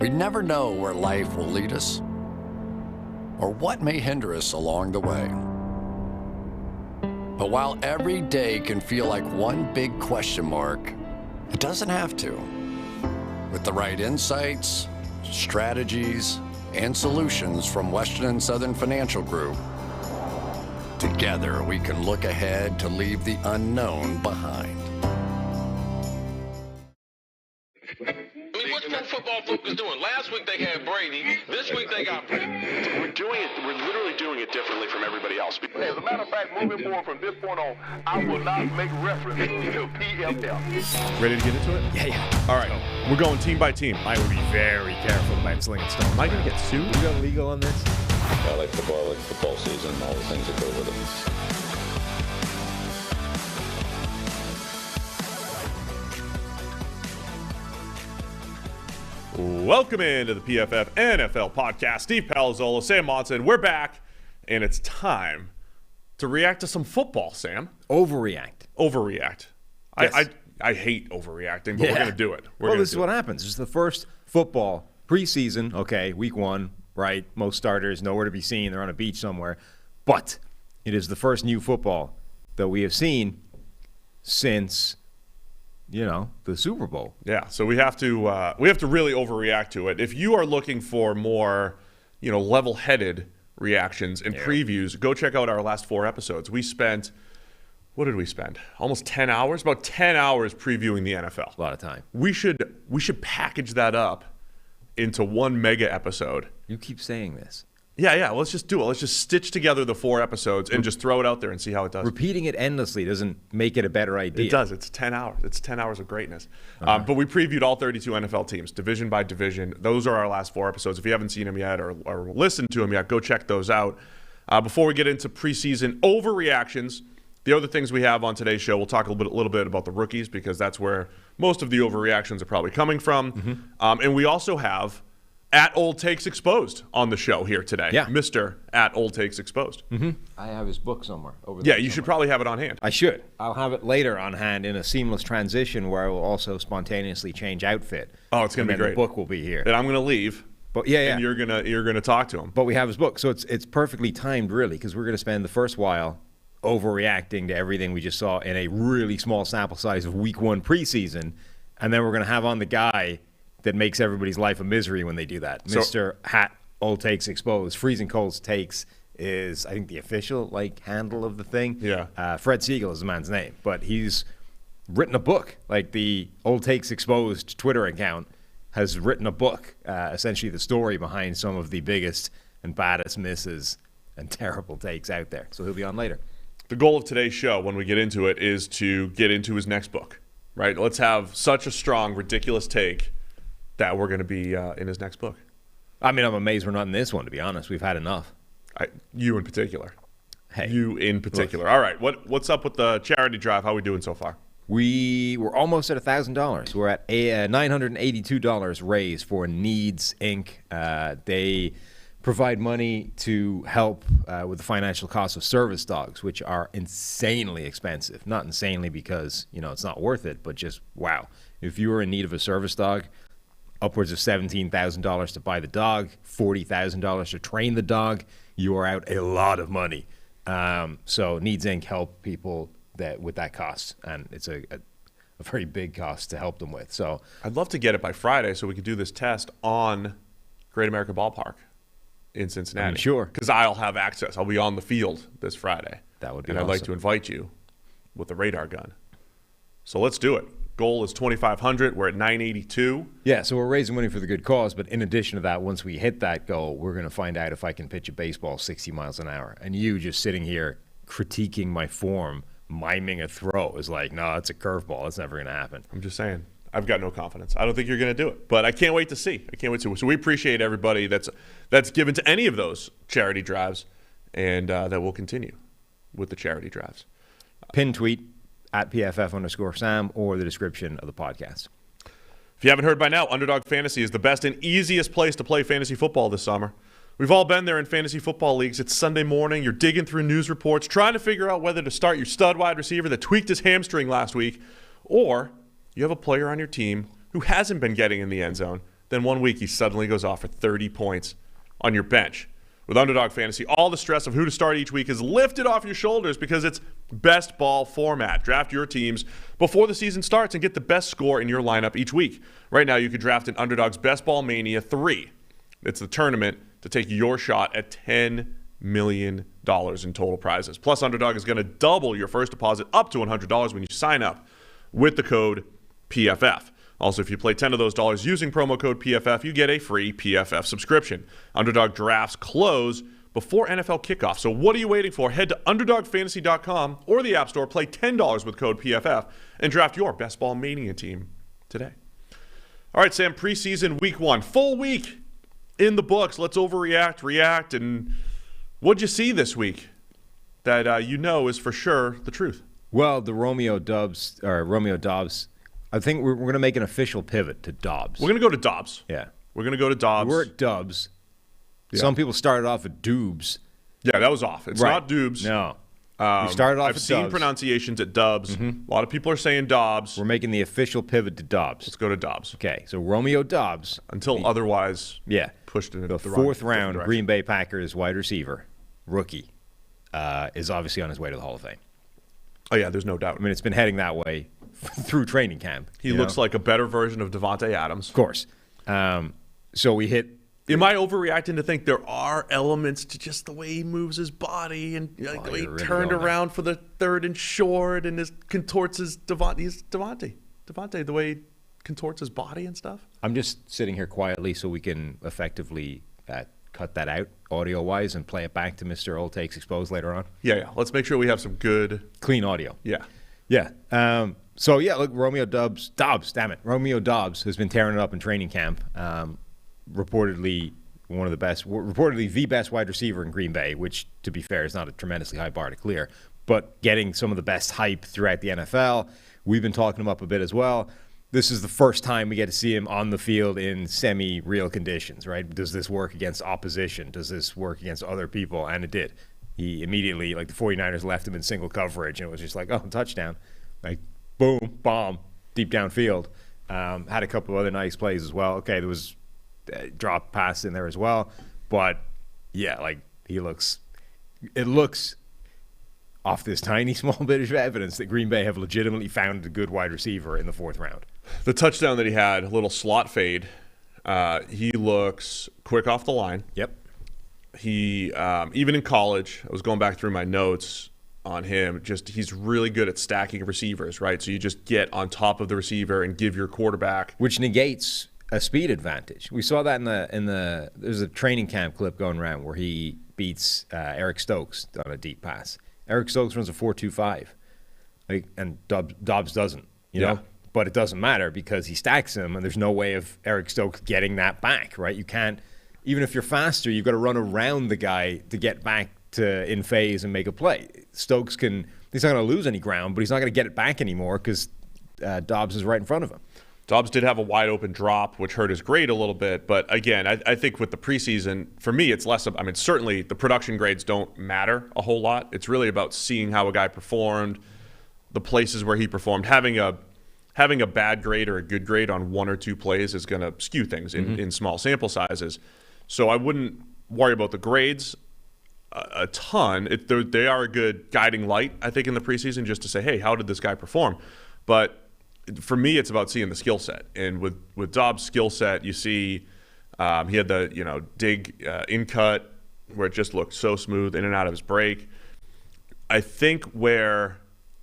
We never know where life will lead us or what may hinder us along the way. But while every day can feel like one big question mark, it doesn't have to. With the right insights, strategies, and solutions from Western and Southern Financial Group, together we can look ahead to leave the unknown behind. What's Pro Football Focus doing? Last week they had Brady. This week they got Brady. We're literally doing it differently from everybody else. As a matter of fact, moving forward from this point on, I will not make reference to PFF. Ready to get into it? Yeah. All right. We're going team by team. I would be very careful about slinging stones. Am I going to get sued? We got legal on this? I like football season, all the things that go with it. Welcome into the PFF NFL Podcast. Steve Palazzolo, Sam Monson. We're back, and it's time to react to some football, Sam. Overreact. Yes. I hate overreacting, but we're going to do it. This is what happens. This is the first football preseason. Okay, week one, right? Most starters nowhere to be seen. They're on a beach somewhere. But it is the first new football that we have seen since the Super Bowl. Yeah, so we have to really overreact to it. If you are looking for more, level-headed reactions and previews, go check out our last 4 episodes. We spent, what did we spend? Almost 10 hours? About 10 hours previewing the NFL. A lot of time. We should package that up into one mega episode. You keep saying this. Yeah, let's just do it. Let's just stitch together the 4 episodes and just throw it out there and see how it does. Repeating it endlessly doesn't make it a better idea. It does. It's 10 hours. It's 10 hours of greatness. But we previewed all 32 NFL teams, division by division. Those are our last 4 episodes. If you haven't seen them yet or listened to them yet, go check those out. Before we get into preseason overreactions, the other things we have on today's show, we'll talk a little bit about the rookies because that's where most of the overreactions are probably coming from. Mm-hmm. And we also have at Old Takes Exposed on the show here today. Yeah. Mr. at Old Takes Exposed. Mm-hmm. I have his book somewhere over there. Yeah, you should probably have it on hand. I should. I'll have it later on hand in a seamless transition where I will also spontaneously change outfit. Oh, it's going to be great. The book will be here. Then I'm going to leave. But yeah. And you're gonna talk to him. But we have his book, so it's perfectly timed, really, because we're going to spend the first while overreacting to everything we just saw in a really small sample size of Week 1 preseason, and then we're going to have on the guy that makes everybody's life a misery when they do that. Mr. Hat Old Takes Exposed. Freezing Cold Takes is, I think, the official handle of the thing. Yeah. Fred Segal is the man's name, but he's written a book. The Old Takes Exposed Twitter account has written a book, essentially the story behind some of the biggest and baddest misses and terrible takes out there. So he'll be on later. The goal of today's show, when we get into it, is to get into his next book, right? Let's have such a strong, ridiculous take that we're going to be in his next book. I mean, I'm amazed we're not in this one, to be honest. We've had enough. You in particular. Hey. You in particular. Look. All right, what's up with the charity drive? How are we doing so far? We're almost at $1,000. We're at $982 raised for Needs, Inc. They provide money to help with the financial cost of service dogs, which are insanely expensive. Not insanely because, it's not worth it, but just, wow. If you are in need of a service dog, upwards of $17,000 to buy the dog, $40,000 to train the dog, you are out a lot of money. So Needs Inc. help people with that cost, and it's a very big cost to help them with. So I'd love to get it by Friday so we could do this test on Great American Ballpark in Cincinnati. I'm sure. Because I'll have access. I'll be on the field this Friday. That would be and awesome. I'd like to invite you with a radar gun. So let's do it. Goal is $2,500. We're at $982. Yeah, so we're raising money for the good cause, but in addition to that, once we hit that goal, we're going to find out if I can pitch a baseball 60 miles an hour. And you just sitting here critiquing my form, miming a throw is like, no, it's a curveball. It's never going to happen. I'm just saying. I've got no confidence. I don't think you're going to do it. But I can't wait to see. So we appreciate everybody that's given to any of those charity drives, and that will continue with the charity drives. Pin tweet at PFF_Sam or the description of the podcast. If you haven't heard by now, Underdog Fantasy is the best and easiest place to play fantasy football this summer. We've all been there in fantasy football leagues. It's Sunday morning. You're digging through news reports, trying to figure out whether to start your stud wide receiver that tweaked his hamstring last week, or you have a player on your team who hasn't been getting in the end zone, Then 1 week he suddenly goes off for 30 points on your bench. With Underdog Fantasy, all the stress of who to start each week is lifted off your shoulders because it's best ball format. Draft your teams before the season starts and get the best score in your lineup each week. Right now, you could draft in Underdog's Best Ball Mania 3. It's the tournament to take your shot at $10 million in total prizes. Plus, Underdog is going to double your first deposit up to $100 when you sign up with the code PFF. Also, if you play 10 of those dollars using promo code PFF, you get a free PFF subscription. Underdog drafts close before NFL kickoff. So what are you waiting for? Head to UnderdogFantasy.com or the App Store, play $10 with code PFF, and draft your Best Ball Mania team today. All right, Sam, preseason week 1. Full week in the books. Let's overreact, react, and what'd you see this week that you know is for sure the truth? Well, the Romeo Doubs, I think we're going to make an official pivot to Doubs. We're going to go to Doubs. Yeah. We're going to go to Doubs. We're at Doubs. Yeah. Some people started off at Doubs. Yeah, that was off. It's not Doubs. No. We started off I've at seen Doubs. pronunciations at Doubs. Mm-hmm. A lot of people are saying Doubs. We're making the official pivot to Doubs. Let's go to Doubs. Okay, so Romeo Doubs. Until otherwise pushed in the fourth round Green Bay Packers wide receiver, rookie, is obviously on his way to the Hall of Fame. Oh, yeah, there's no doubt. I mean, it's been heading that way through training camp. He looks like a better version of Davante Adams. Of course. So we hit... Am I overreacting to think there are elements to just the way he moves his body and the way he really turned around for the third and short and contorts his Davante, the way he contorts his body and stuff? I'm just sitting here quietly so we can effectively cut that out audio-wise and play it back to Mr. Old Takes Exposed later on. Yeah. Let's make sure we have some good... clean audio. Yeah. So, look, Romeo Doubs has been tearing it up in training camp. Reportedly the best wide receiver in Green Bay, which, to be fair, is not a tremendously high bar to clear, but getting some of the best hype throughout the NFL. We've been talking him up a bit as well. This is the first time we get to see him on the field in semi-real conditions, right? Does this work against opposition? Does this work against other people? And it did. He immediately, the 49ers left him in single coverage, and it was just like, oh, touchdown. Boom, bomb, deep downfield. Had a couple of other nice plays as well. Okay, there was drop pass in there as well. But, it looks off this tiny, small bit of evidence that Green Bay have legitimately found a good wide receiver in the fourth round. The touchdown that he had, a little slot fade, he looks quick off the line. Yep. He, even in college, I was going back through my notes on him, he's really good at stacking receivers, right? So you just get on top of the receiver and give your quarterback. Which negates a speed advantage. We saw that there's a training camp clip going around where he beats Eric Stokes on a deep pass. Eric Stokes runs a 4.25, and Doubs doesn't, you know? But it doesn't matter because he stacks him, and there's no way of Eric Stokes getting that back, right? You can't, even if you're faster, you've got to run around the guy to get back to in phase and make a play. Stokes he's not going to lose any ground, but he's not going to get it back anymore because Doubs is right in front of him. Doubs did have a wide open drop, which hurt his grade a little bit. But again, I think with the preseason, for me, it's less of, certainly the production grades don't matter a whole lot. It's really about seeing how a guy performed, the places where he performed. Having a bad grade or a good grade on one or two plays is going to skew things in small sample sizes. So I wouldn't worry about the grades a ton. They are a good guiding light, I think, in the preseason, just to say, hey, how did this guy perform? But for me, it's about seeing the skill set. And with Doubs' skill set, you see he had the dig in cut where it just looked so smooth in and out of his break. I think where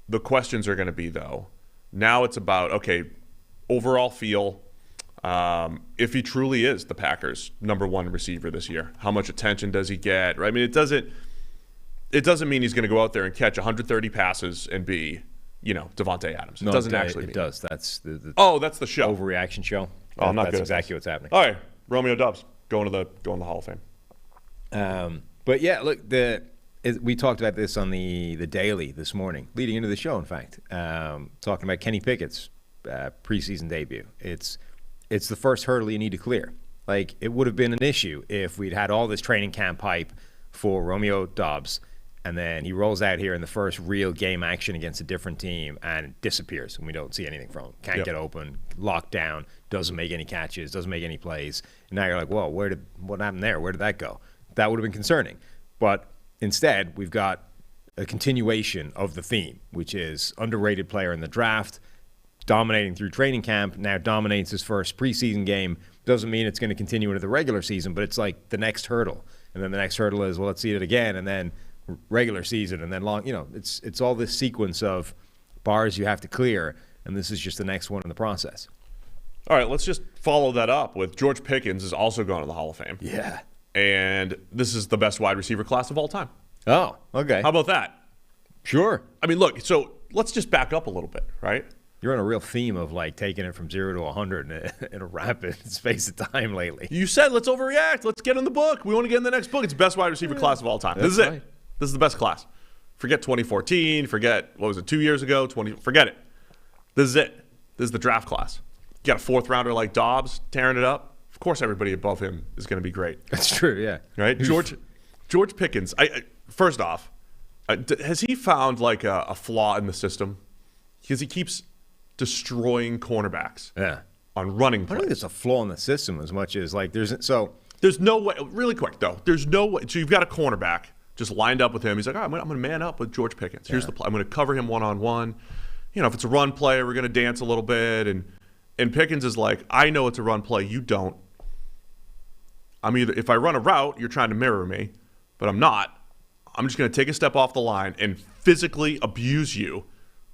the questions are going to be, though, now it's about, okay, overall feel. If he truly is the Packers' number one receiver this year, how much attention does he get? Right? I mean, it doesn't mean he's going to go out there and catch 130 passes and be, Davante Adams. No, it doesn't actually mean. It does. That's the that's the show. Overreaction show. Oh, I'm not That's good exactly what's happening. All right, Romeo Doubs going to the Hall of Fame. But yeah, look, we talked about this on the Daily this morning, leading into the show. In fact, talking about Kenny Pickett's preseason debut. It's the first hurdle you need to clear. It would have been an issue if we'd had all this training camp hype for Romeo Doubs, and then he rolls out here in the first real game action against a different team and disappears, and we don't see anything from him. Can't get open, locked down, doesn't make any catches, doesn't make any plays. And now you're like, whoa, what happened there? Where did that go? That would have been concerning. But instead, we've got a continuation of the theme, which is underrated player in the draft, dominating through training camp, now dominates his first preseason game. Doesn't mean it's going to continue into the regular season, but it's like the next hurdle. And then the next hurdle is, well, let's see it again, and then regular season, and then long, it's all this sequence of bars you have to clear, and this is just the next one in the process. All right, let's just follow that up with George Pickens is also going to the Hall of Fame. Yeah. And this is the best wide receiver class of all time. Oh, okay. How about that? Sure. I mean, look, so let's just back up a little bit, right? You're on a real theme of like taking it from 0 to 100 in a rapid space of time lately. You said let's overreact. Let's get in the book. We want to get in the next book. It's the best wide receiver class of all time. This is it. This is the best class. Forget 2014. Forget, what was it, 2 years ago? Forget it. This is it. This is the draft class. You got a fourth rounder like Doubs tearing it up. Of course, everybody above him is going to be great. That's true, yeah. Right? George Pickens. First off, has he found like a flaw in the system? Because he keeps destroying cornerbacks. Yeah. On running plays. I don't think it's a flaw in the system as much as like there's no way. Really quick though, there's no way. So you've got a cornerback just lined up with him. He's like, all right, I'm going to man up with George Pickens. Here's the play. I'm going to cover him one-on-one. If it's a run play, we're going to dance a little bit. And Pickens is like, I know it's a run play. You don't. If I run a route, you're trying to mirror me, but I'm not. I'm just going to take a step off the line and physically abuse you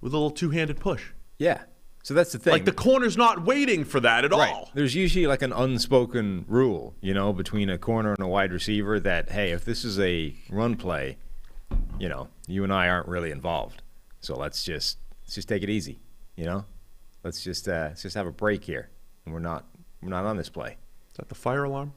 with a little two-handed push. Yeah. So that's the thing. Like the corner's not waiting for that at all. There's usually like an unspoken rule, between a corner and a wide receiver that, hey, if this is a run play, you and I aren't really involved. So let's just take it easy, Let's just have a break here, and we're not on this play. Is that the fire alarm?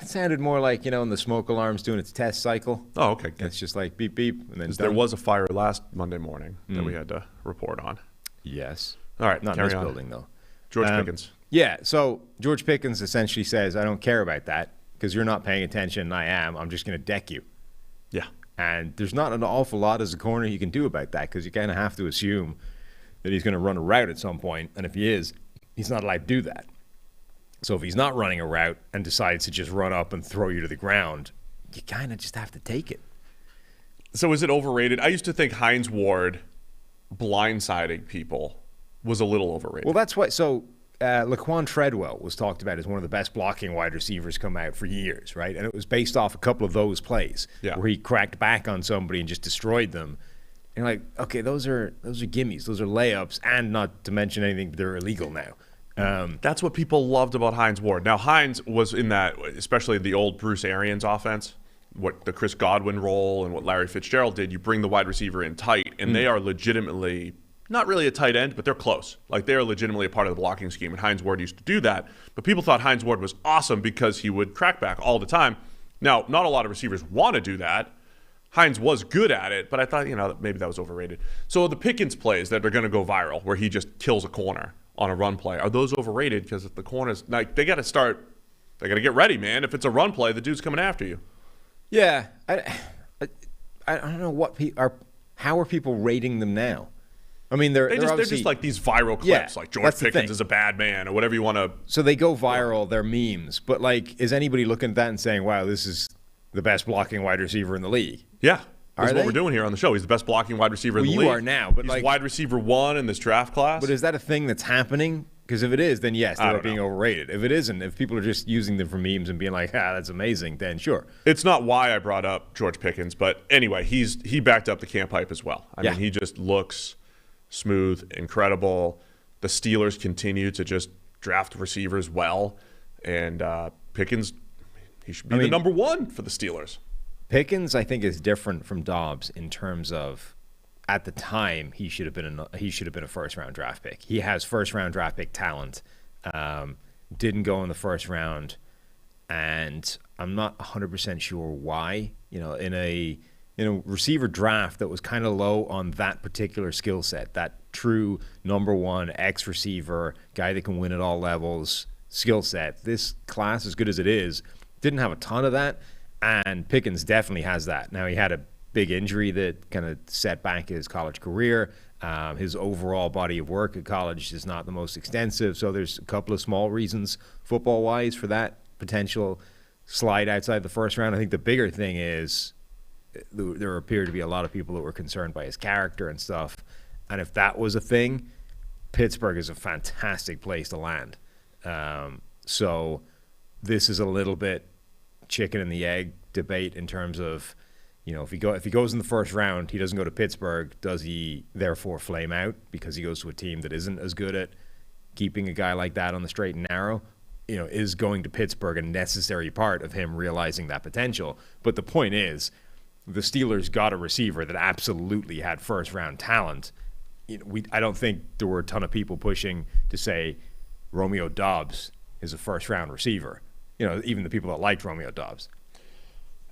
It sounded more like, when the smoke alarm's doing its test cycle. Oh, okay. Good. It's just like beep, beep. And then there was a fire last Monday morning that we had to report on. Yes. All right. Not in this building, though. George Pickens. Yeah. So George Pickens essentially says, I don't care about that because you're not paying attention and I am. I'm just going to deck you. Yeah. And there's not an awful lot as a corner he can do about that because you kind of have to assume that he's going to run a route at some point. And if he is, he's not allowed to do that. So if he's not running a route and decides to just run up and throw you to the ground, you kind of just have to take it. So is it overrated? I used to think Hines Ward blindsiding people was a little overrated. Well, that's why. So Laquan Treadwell was talked about as one of the best blocking wide receivers come out for years, right? And it was based off a couple of those plays where he cracked back on somebody and just destroyed them. And you're like, okay, those are gimmies, those are layups, and not to mention anything, they're illegal now. That's what people loved about Hines Ward. Now, Hines was in that, especially the old Bruce Arians offense, what the Chris Godwin role and what Larry Fitzgerald did. You bring the wide receiver in tight, and they are legitimately not really a tight end, but they're close. Like they are legitimately a part of the blocking scheme, and Hines Ward used to do that. But people thought Hines Ward was awesome because he would crack back all the time. Now, not a lot of receivers want to do that. Hines was good at it, but I thought, maybe that was overrated. So the Pickens plays that are going to go viral, where he just kills a corner on a run play, are those overrated? Because if the corners, like, they got to get ready, man. If it's a run play, the dude's coming after you. Yeah, I don't know how are people rating them now? I mean, they're just like these viral clips, like George Pickens is a bad man or whatever you want to. So they go viral, they're memes. But like, is anybody looking at that and saying, "Wow, this is the best blocking wide receiver in the league"? Yeah. That's what we're doing here on the show. He's the best blocking wide receiver in the league. You are now, but he's wide receiver 1 in this draft class. But is that a thing that's happening? Because if it is, then yes, they're being overrated. If it isn't, if people are just using them for memes and being like, that's amazing, then sure. It's not why I brought up George Pickens, but anyway, he backed up the camp hype as well. I mean, he just looks smooth, incredible. The Steelers continue to just draft receivers well, and Pickens, he should be the number 1 for the Steelers. Pickens, I think, is different from Doubs in terms of, at the time, he should have been a first-round draft pick. He has first-round draft pick talent. Didn't go in the first round, and I'm not 100% sure why. In a receiver draft that was kind of low on that particular skill set, that true number 1 X receiver, guy that can win at all levels skill set. This class, as good as it is, didn't have a ton of that. And Pickens definitely has that. Now, he had a big injury that kind of set back his college career. His overall body of work at college is not the most extensive, so there's a couple of small reasons football-wise for that potential slide outside the first round. I think the bigger thing is there appear to be a lot of people that were concerned by his character and stuff, and if that was a thing, Pittsburgh is a fantastic place to land. So this is a little bit chicken and the egg debate in terms of, if he goes in the first round, he doesn't go to Pittsburgh, does he therefore flame out because he goes to a team that isn't as good at keeping a guy like that on the straight and narrow? Is going to Pittsburgh a necessary part of him realizing that potential? But the point is, the Steelers got a receiver that absolutely had first-round talent. I don't think there were a ton of people pushing to say Romeo Doubs is a first-round receiver. Even the people that liked Romeo Doubs.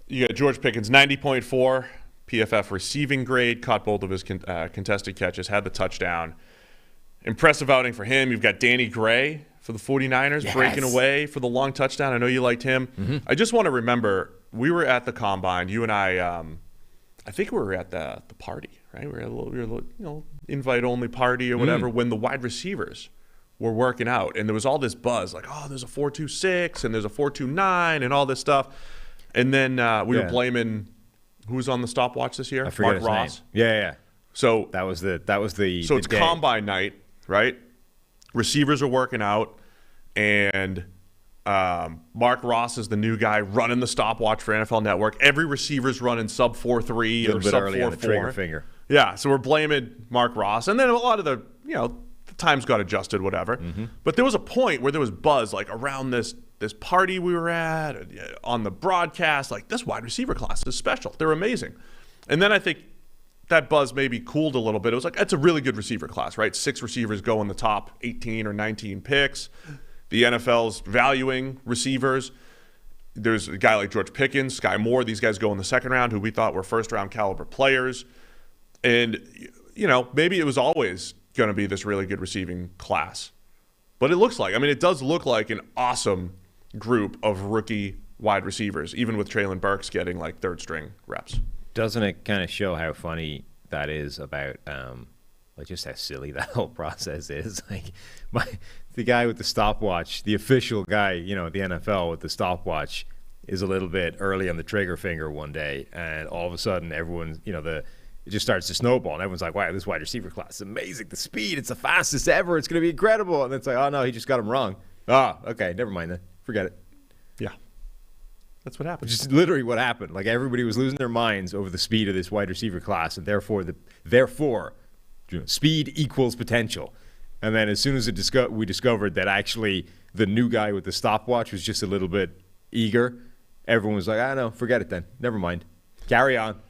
You got George Pickens, 90.4 PFF receiving grade, caught both of his contested catches, had the touchdown. Impressive outing for him. You've got Danny Gray for the 49ers, breaking away for the long touchdown. I know you liked him. Mm-hmm. I just want to remember, we were at the Combine. You and I think we were at the party, right? We were at a little invite-only party or whatever when the wide receivers were working out. And there was all this buzz, like, oh, there's a 4.26 and there's a 4.29 and all this stuff. And then we were blaming who was on the stopwatch this year? I forget his Ross. name. Yeah. So that was the. So it's day. Combine night, right? Receivers are working out, and Mark Ross is the new guy running the stopwatch for NFL Network. Every receiver's running sub 4.3 or sub 4.4. Trigger finger. Yeah, so we're blaming Mark Ross, and then a lot of the the times got adjusted, whatever. Mm-hmm. But there was a point where there was buzz like around this party we were at, on the broadcast, like this wide receiver class is special. They're amazing. And then I think that buzz maybe cooled a little bit. It was like, that's a really good receiver class, right? 6 receivers go in the top 18 or 19 picks. The NFL's valuing receivers. There's a guy like George Pickens, Sky Moore. These guys go in the second round who we thought were first-round caliber players. And, maybe it was always going to be this really good receiving class. But it does look like an awesome group of rookie wide receivers, even with Traylon Burks getting like third-string reps. Doesn't it kind of show how funny that is about just how silly that whole process is? The guy with the stopwatch, the official guy, at the NFL with the stopwatch, is a little bit early on the trigger finger one day, and all of a sudden everyone, it just starts to snowball, and everyone's like, wow, this wide receiver class is amazing. The speed, it's the fastest ever. It's going to be incredible. And it's like, oh, no, he just got him wrong. Oh, okay, never mind then. Forget it. Yeah. That's what happened. Which is literally what happened. Like, everybody was losing their minds over the speed of this wide receiver class, and therefore speed equals potential. And then as soon as we discovered that actually the new guy with the stopwatch was just a little bit eager, everyone was like, no, forget it then. Never mind. Carry on.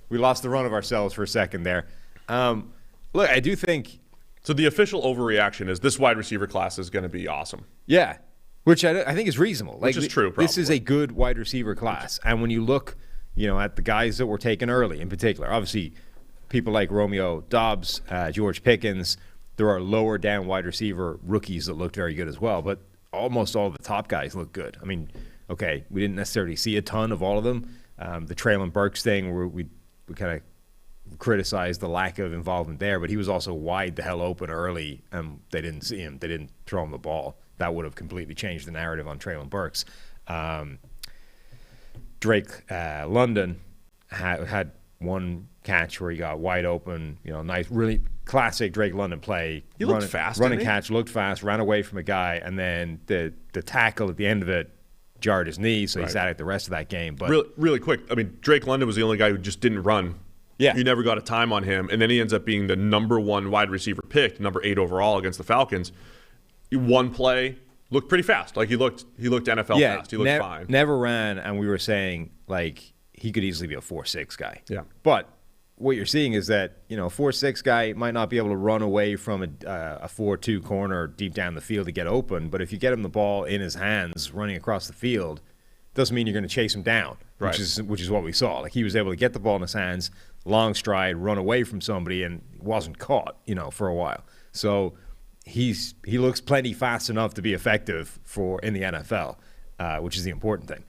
We lost the run of ourselves for a second there. Look, I do think... So the official overreaction is this wide receiver class is going to be awesome. Yeah, which I think is reasonable. Which is true, probably. This is a good wide receiver class. And when you look, at the guys that were taken early in particular, obviously people like Romeo Doubs, George Pickens, there are lower down wide receiver rookies that looked very good as well. But almost all the top guys look good. I mean, okay, we didn't necessarily see a ton of all of them. The Traylon Burks thing, where we kind of criticized the lack of involvement there, but he was also wide the hell open early, and they didn't see him. They didn't throw him the ball. That would have completely changed the narrative on Traylon Burks. Drake London had one catch where he got wide open, nice, really classic Drake London play. He looked fast. Running catch, looked fast, ran away from a guy, and then the tackle at the end of it jarred his knee, so he sat out the rest of that game. But really quick, I mean, Drake London was the only guy who just didn't run. Yeah. You never got a time on him, and then he ends up being the number 1 wide receiver picked, number 8 overall against the Falcons. One play, looked pretty fast. Like he looked NFL fast. He looked fine. Never ran, and we were saying like he could easily be a 4.6 guy. Yeah. But what you're seeing is that a 4.6 guy might not be able to run away from a 4.2 corner deep down the field to get open. But if you get him the ball in his hands running across the field, doesn't mean you're going to chase him down. Right. Which is what we saw. Like he was able to get the ball in his hands, long stride, run away from somebody, and wasn't caught. For a while. So he looks plenty fast enough to be effective in the NFL, which is the important thing.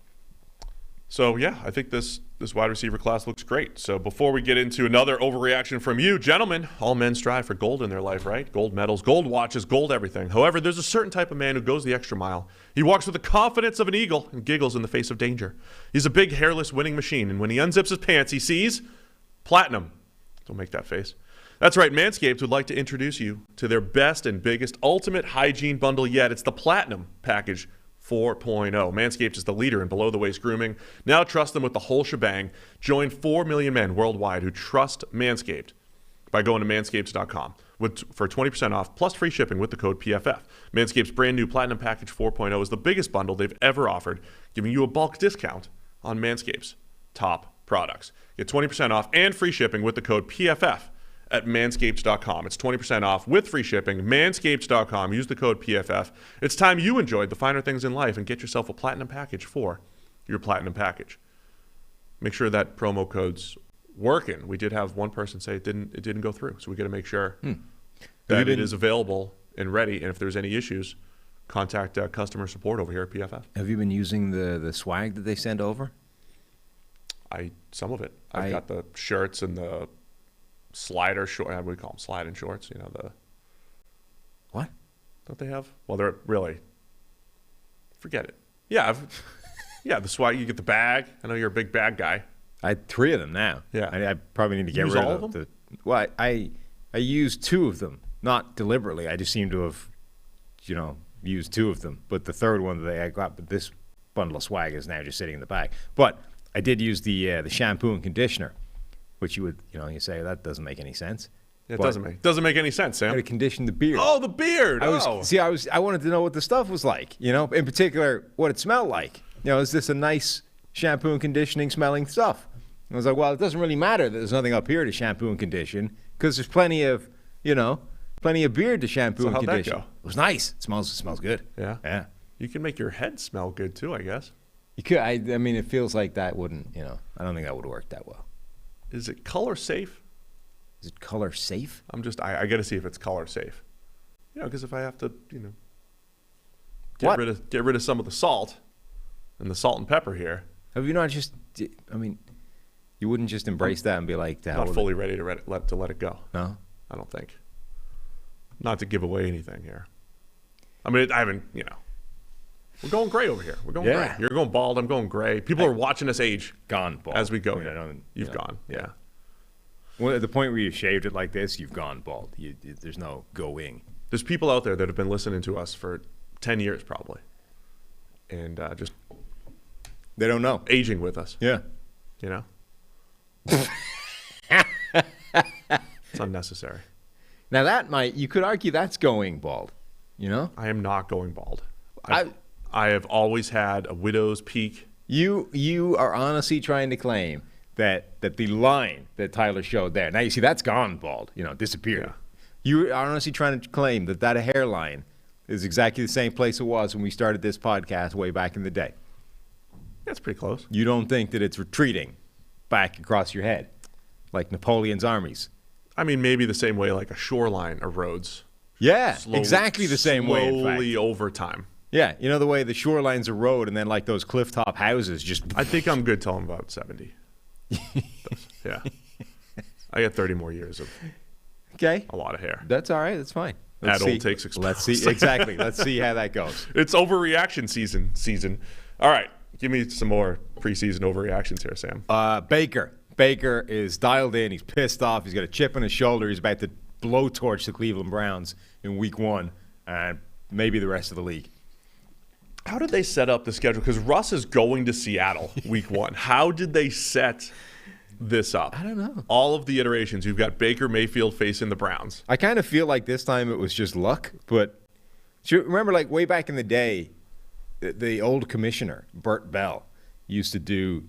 So yeah, I think this this wide receiver class looks great. So before we get into another overreaction from you, gentlemen, all men strive for gold in their life, right? Gold medals, gold watches, gold everything. However, there's a certain type of man who goes the extra mile. He walks with the confidence of an eagle and giggles in the face of danger. He's a big, hairless winning machine, and when he unzips his pants, he sees platinum. Don't make that face. That's right, Manscaped would like to introduce you to their best and biggest ultimate hygiene bundle yet. It's the Platinum Package 4.0. Manscaped is the leader in below-the-waist grooming. Now trust them with the whole shebang. Join 4 million men worldwide who trust Manscaped by going to manscaped.com for 20% off plus free shipping with the code PFF. Manscaped's brand new Platinum Package 4.0 is the biggest bundle they've ever offered, giving you a bulk discount on Manscaped's top products. Get 20% off and free shipping with the code PFF at manscaped.com. It's 20% off with free shipping. Manscaped.com. Use the code PFF. It's time you enjoyed the finer things in life and get yourself a platinum package for your platinum package. Make sure that promo code's working. We did have one person say it didn't go through, so we got to make sure that it is available and ready. And if there's any issues, contact customer support over here at PFF. Have you been using the swag that they send over? Some of it. I've got the shirts and the slider short. What do we call them? Sliding shorts. You know the. What? Don't they have? Well, they're really. Forget it. Yeah, the swag. You get the bag. I know you're a big bag guy. I had 3 of them now. Yeah, I probably need to get use rid all of them. Well, I used 2 of them, not deliberately. I just seem to have, used 2 of them. But the third one that I got, but this bundle of swag is now just sitting in the bag. But I did use the shampoo and conditioner, which you would, you say that doesn't make any sense. Yeah, it doesn't make any sense, Sam. I had to condition the beard. Oh, the beard. I wanted to know what the stuff was like, in particular what it smelled like. Is this a nice shampoo and conditioning smelling stuff? And I was like, well, it doesn't really matter that there's nothing up here to shampoo and condition because there's plenty of beard to shampoo and condition. How'd that go? It was nice. It smells good. Yeah. Yeah. You can make your head smell good too, I guess. You could. I mean, it feels like that wouldn't. I don't think that would work that well. Is it color safe? Is it color safe? I got to see if it's color safe. Because if I have to, get rid of some of the salt and the salt and pepper here. Have you not just? I mean, you wouldn't just embrace that and be like, not fully ready to let it go. No, I don't think. Not to give away anything here. I mean, I haven't. We're going gray over here. We're going gray. You're going bald. I'm going gray. People are watching us age. Gone bald. As we go. You've gone. Yeah. Well, at the point where you shaved it like this, you've gone bald. There's no going. There's people out there that have been listening to us for 10 years probably. And just. They don't know. Aging with us. Yeah. It's unnecessary. Now you could argue that's going bald. I am not going bald. I have always had a widow's peak. You are honestly trying to claim that the line that Tyler showed there. Now you see that's gone bald. Disappeared. Yeah. You are honestly trying to claim that hairline is exactly the same place it was when we started this podcast way back in the day. That's pretty close. You don't think that it's retreating back across your head like Napoleon's armies? I mean, maybe the same way like a shoreline erodes. Yeah, exactly the same way. Slowly over time. Yeah, the way the shorelines erode and then like those cliff-top houses just... I think I'm good till I'm about 70. Yeah. I got 30 more years of a lot of hair. That's all right. That's fine. Old takes experience. Let's see. Exactly. Let's see how that goes. It's overreaction season. All right. Give me some more preseason overreactions here, Sam. Baker is dialed in. He's pissed off. He's got a chip on his shoulder. He's about to blowtorch the Cleveland Browns in week 1 and maybe the rest of the league. How did they set up the schedule? Because Russ is going to Seattle week 1. How did they set this up? I don't know. All of the iterations. You've got Baker Mayfield facing the Browns. I kind of feel like this time it was just luck. But remember, like way back in the day, the old commissioner, Bert Bell, used to do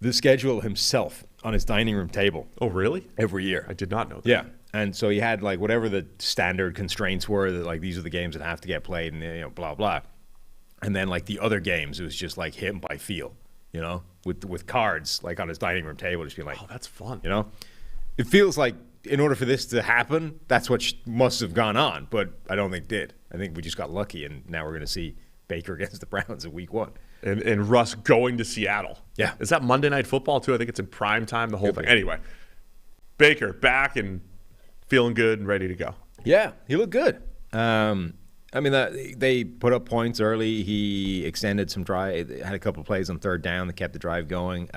the schedule himself on his dining room table. Oh, really? Every year. I did not know that. Yeah. And so he had like whatever the standard constraints were, that like these are the games that have to get played and blah, blah. And then like the other games, it was just like him by feel, with cards like on his dining room table, just being like, oh, that's fun. It feels like in order for this to happen, that's what must have gone on, but I don't think it did. I think we just got lucky, and now we're going to see Baker against the Browns in week 1. and Russ going to Seattle. Yeah. Is that Monday Night Football, too? I think it's in prime time, the whole thing. Anyway, Baker back and feeling good and ready to go. Yeah, he looked good. They put up points early. He extended some drive. Had a couple of plays on third down that kept the drive going.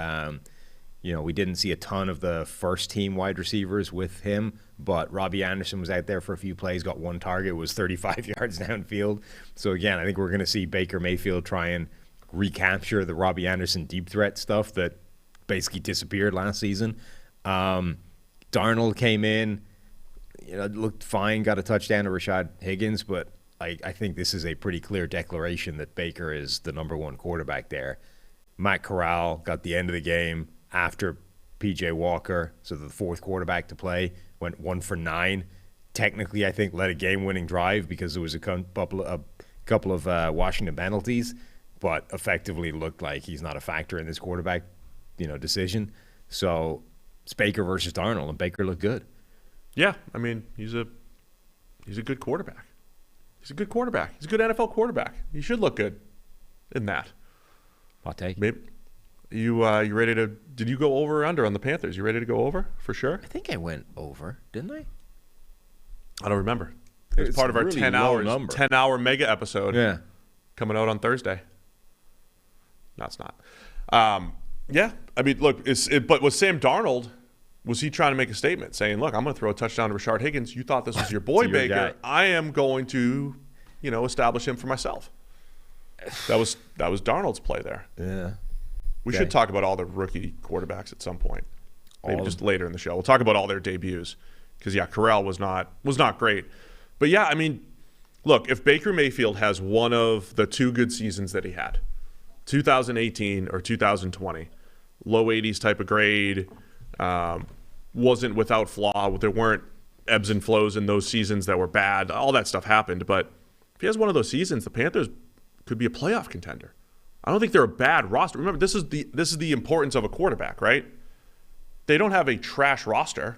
We didn't see a ton of the first-team wide receivers with him, but Robbie Anderson was out there for a few plays, got one target, was 35 yards downfield. So, again, I think we're going to see Baker Mayfield try and recapture the Robbie Anderson deep threat stuff that basically disappeared last season. Darnold came in, looked fine, got a touchdown to Rashad Higgins, but I think this is a pretty clear declaration that Baker is the number one quarterback there. Matt Corral got the end of the game after P.J. Walker, so the fourth quarterback to play, went 1 for 9. Technically, I think led a game-winning drive because there was a couple of Washington penalties, but effectively looked like he's not a factor in this quarterback, decision. So it's Baker versus Darnold, and Baker looked good. Yeah, he's a good quarterback. He's a good quarterback. He's a good NFL quarterback. He should look good in that. Hot take. Maybe you ready to? Did you go over or under on the Panthers? You ready to go over for sure? I think I went over, didn't I? I don't remember. It was part of our really 10-hour mega episode. Yeah, coming out on Thursday. No, it's not. Look, but with Sam Darnold, was he trying to make a statement saying, "Look, I'm going to throw a touchdown to Rashard Higgins. You thought this was your boy Baker. Guy. I am going to, establish him for myself." That was Darnold's play there. Yeah. We should talk about all the rookie quarterbacks at some point. Maybe just later in the show. We'll talk about all their debuts because Corral was not great. But look, if Baker Mayfield has one of the two good seasons that he had, 2018 or 2020, low 80s type of grade, wasn't without flaw. There weren't ebbs and flows in those seasons that were bad. All that stuff happened. But if he has one of those seasons, the Panthers could be a playoff contender. I don't think they're a bad roster. Remember, this is the importance of a quarterback, right? They don't have a trash roster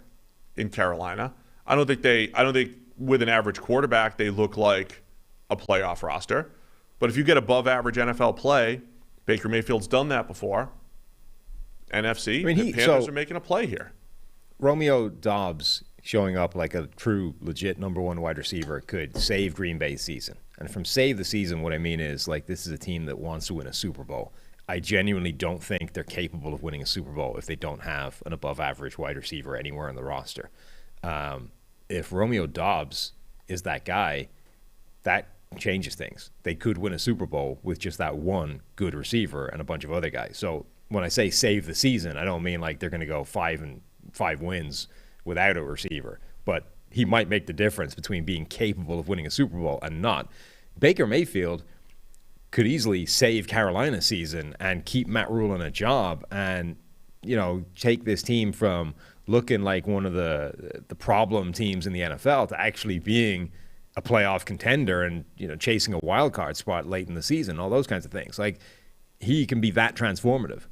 in Carolina. I don't think with an average quarterback they look like a playoff roster. But if you get above average NFL play, Baker Mayfield's done that before. NFC, the Panthers are making a play here. Romeo Doubs showing up like a true, legit number one wide receiver could save Green Bay's season. And from save the season, what I mean is, this is a team that wants to win a Super Bowl. I genuinely don't think they're capable of winning a Super Bowl if they don't have an above-average wide receiver anywhere in the roster. If Romeo Doubs is that guy, that changes things. They could win a Super Bowl with just that one good receiver and a bunch of other guys. So when I say save the season, I don't mean they're going to go 5 wins without a receiver. But he might make the difference between being capable of winning a Super Bowl and not. Baker Mayfield could easily save Carolina's season and keep Matt Rule in a job and, take this team from looking like one of the problem teams in the NFL to actually being a playoff contender and, chasing a wild card spot late in the season, all those kinds of things. He can be that transformative.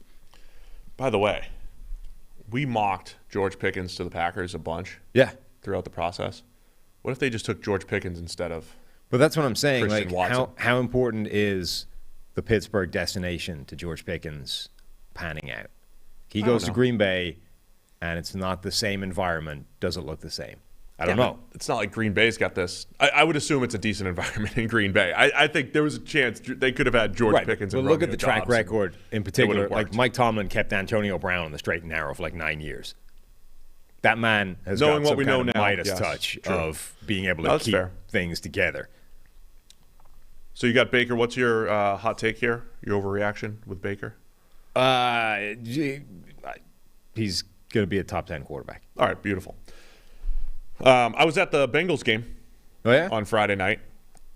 By the way, we mocked George Pickens to the Packers a bunch. Yeah. Throughout the process. What if they just took George Pickens instead of But that's what I'm saying. Watson? How important is the Pittsburgh destination to George Pickens panning out? He goes to Green Bay, and it's not the same environment. Does it look the same? I don't know. It's not like Green Bay's got this. I would assume it's a decent environment in Green Bay. I think there was a chance they could have had George Pickens. But look at the track record in particular. Mike Tomlin kept Antonio Brown on the straight and narrow for 9 years. That man has got some kind of Midas touch of being able to keep things together. So you got Baker. What's your hot take here? Your overreaction with Baker? He's going to be a top 10 quarterback. All right, beautiful. I was at the Bengals game on Friday night,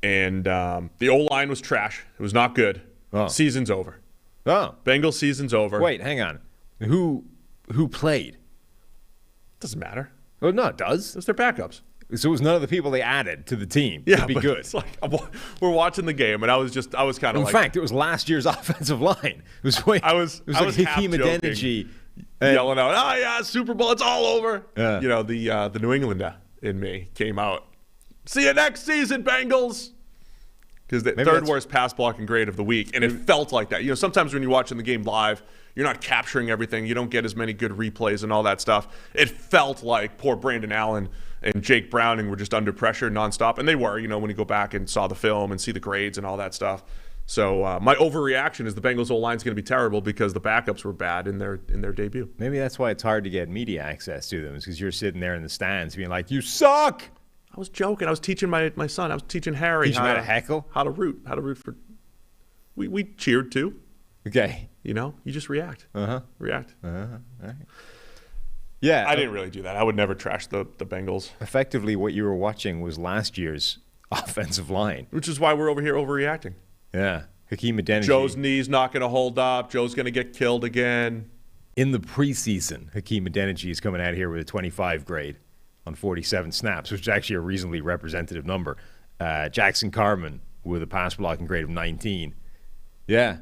and the O-line was trash. It was not good. Season's over. Bengals season's over. Wait, hang on. Who played? Doesn't matter. Well, no, it does. It's their backups. So it was none of the people they added to the team to be good. It's we're watching the game, and I was kind of In fact, it was last year's offensive line. It was Hakeem Adeniji yelling out, Super Bowl, it's all over. Yeah. the New England in me came out. See you next season, Bengals. because the third worst pass blocking grade of the week, and it felt like that. Sometimes when you're watching the game live, you're not capturing everything. You don't get as many good replays and all that stuff. It felt like poor Brandon Allen and Jake Browning were just under pressure nonstop, and they were. When you go back and saw the film and see the grades and all that stuff. So my overreaction is the Bengals O-line is going to be terrible because the backups were bad in their debut. Maybe that's why it's hard to get media access to them, is because you're sitting there in the stands being like, "You suck." I was joking. I was teaching my son. I was teaching Harry how to heckle, how to root for. We cheered too. Okay. You just react. React. All right. Yeah. I didn't really do that. I would never trash the Bengals. Effectively, what you were watching was last year's offensive line, which is why we're over here overreacting. Yeah. Hakeem Adeniji. Joe's knee's not going to hold up. Joe's going to get killed again. In the preseason, Hakeem Adeniji is coming out here with a 25 grade on 47 snaps, which is actually a reasonably representative number. Jackson Carman with a pass blocking grade of 19. Yeah.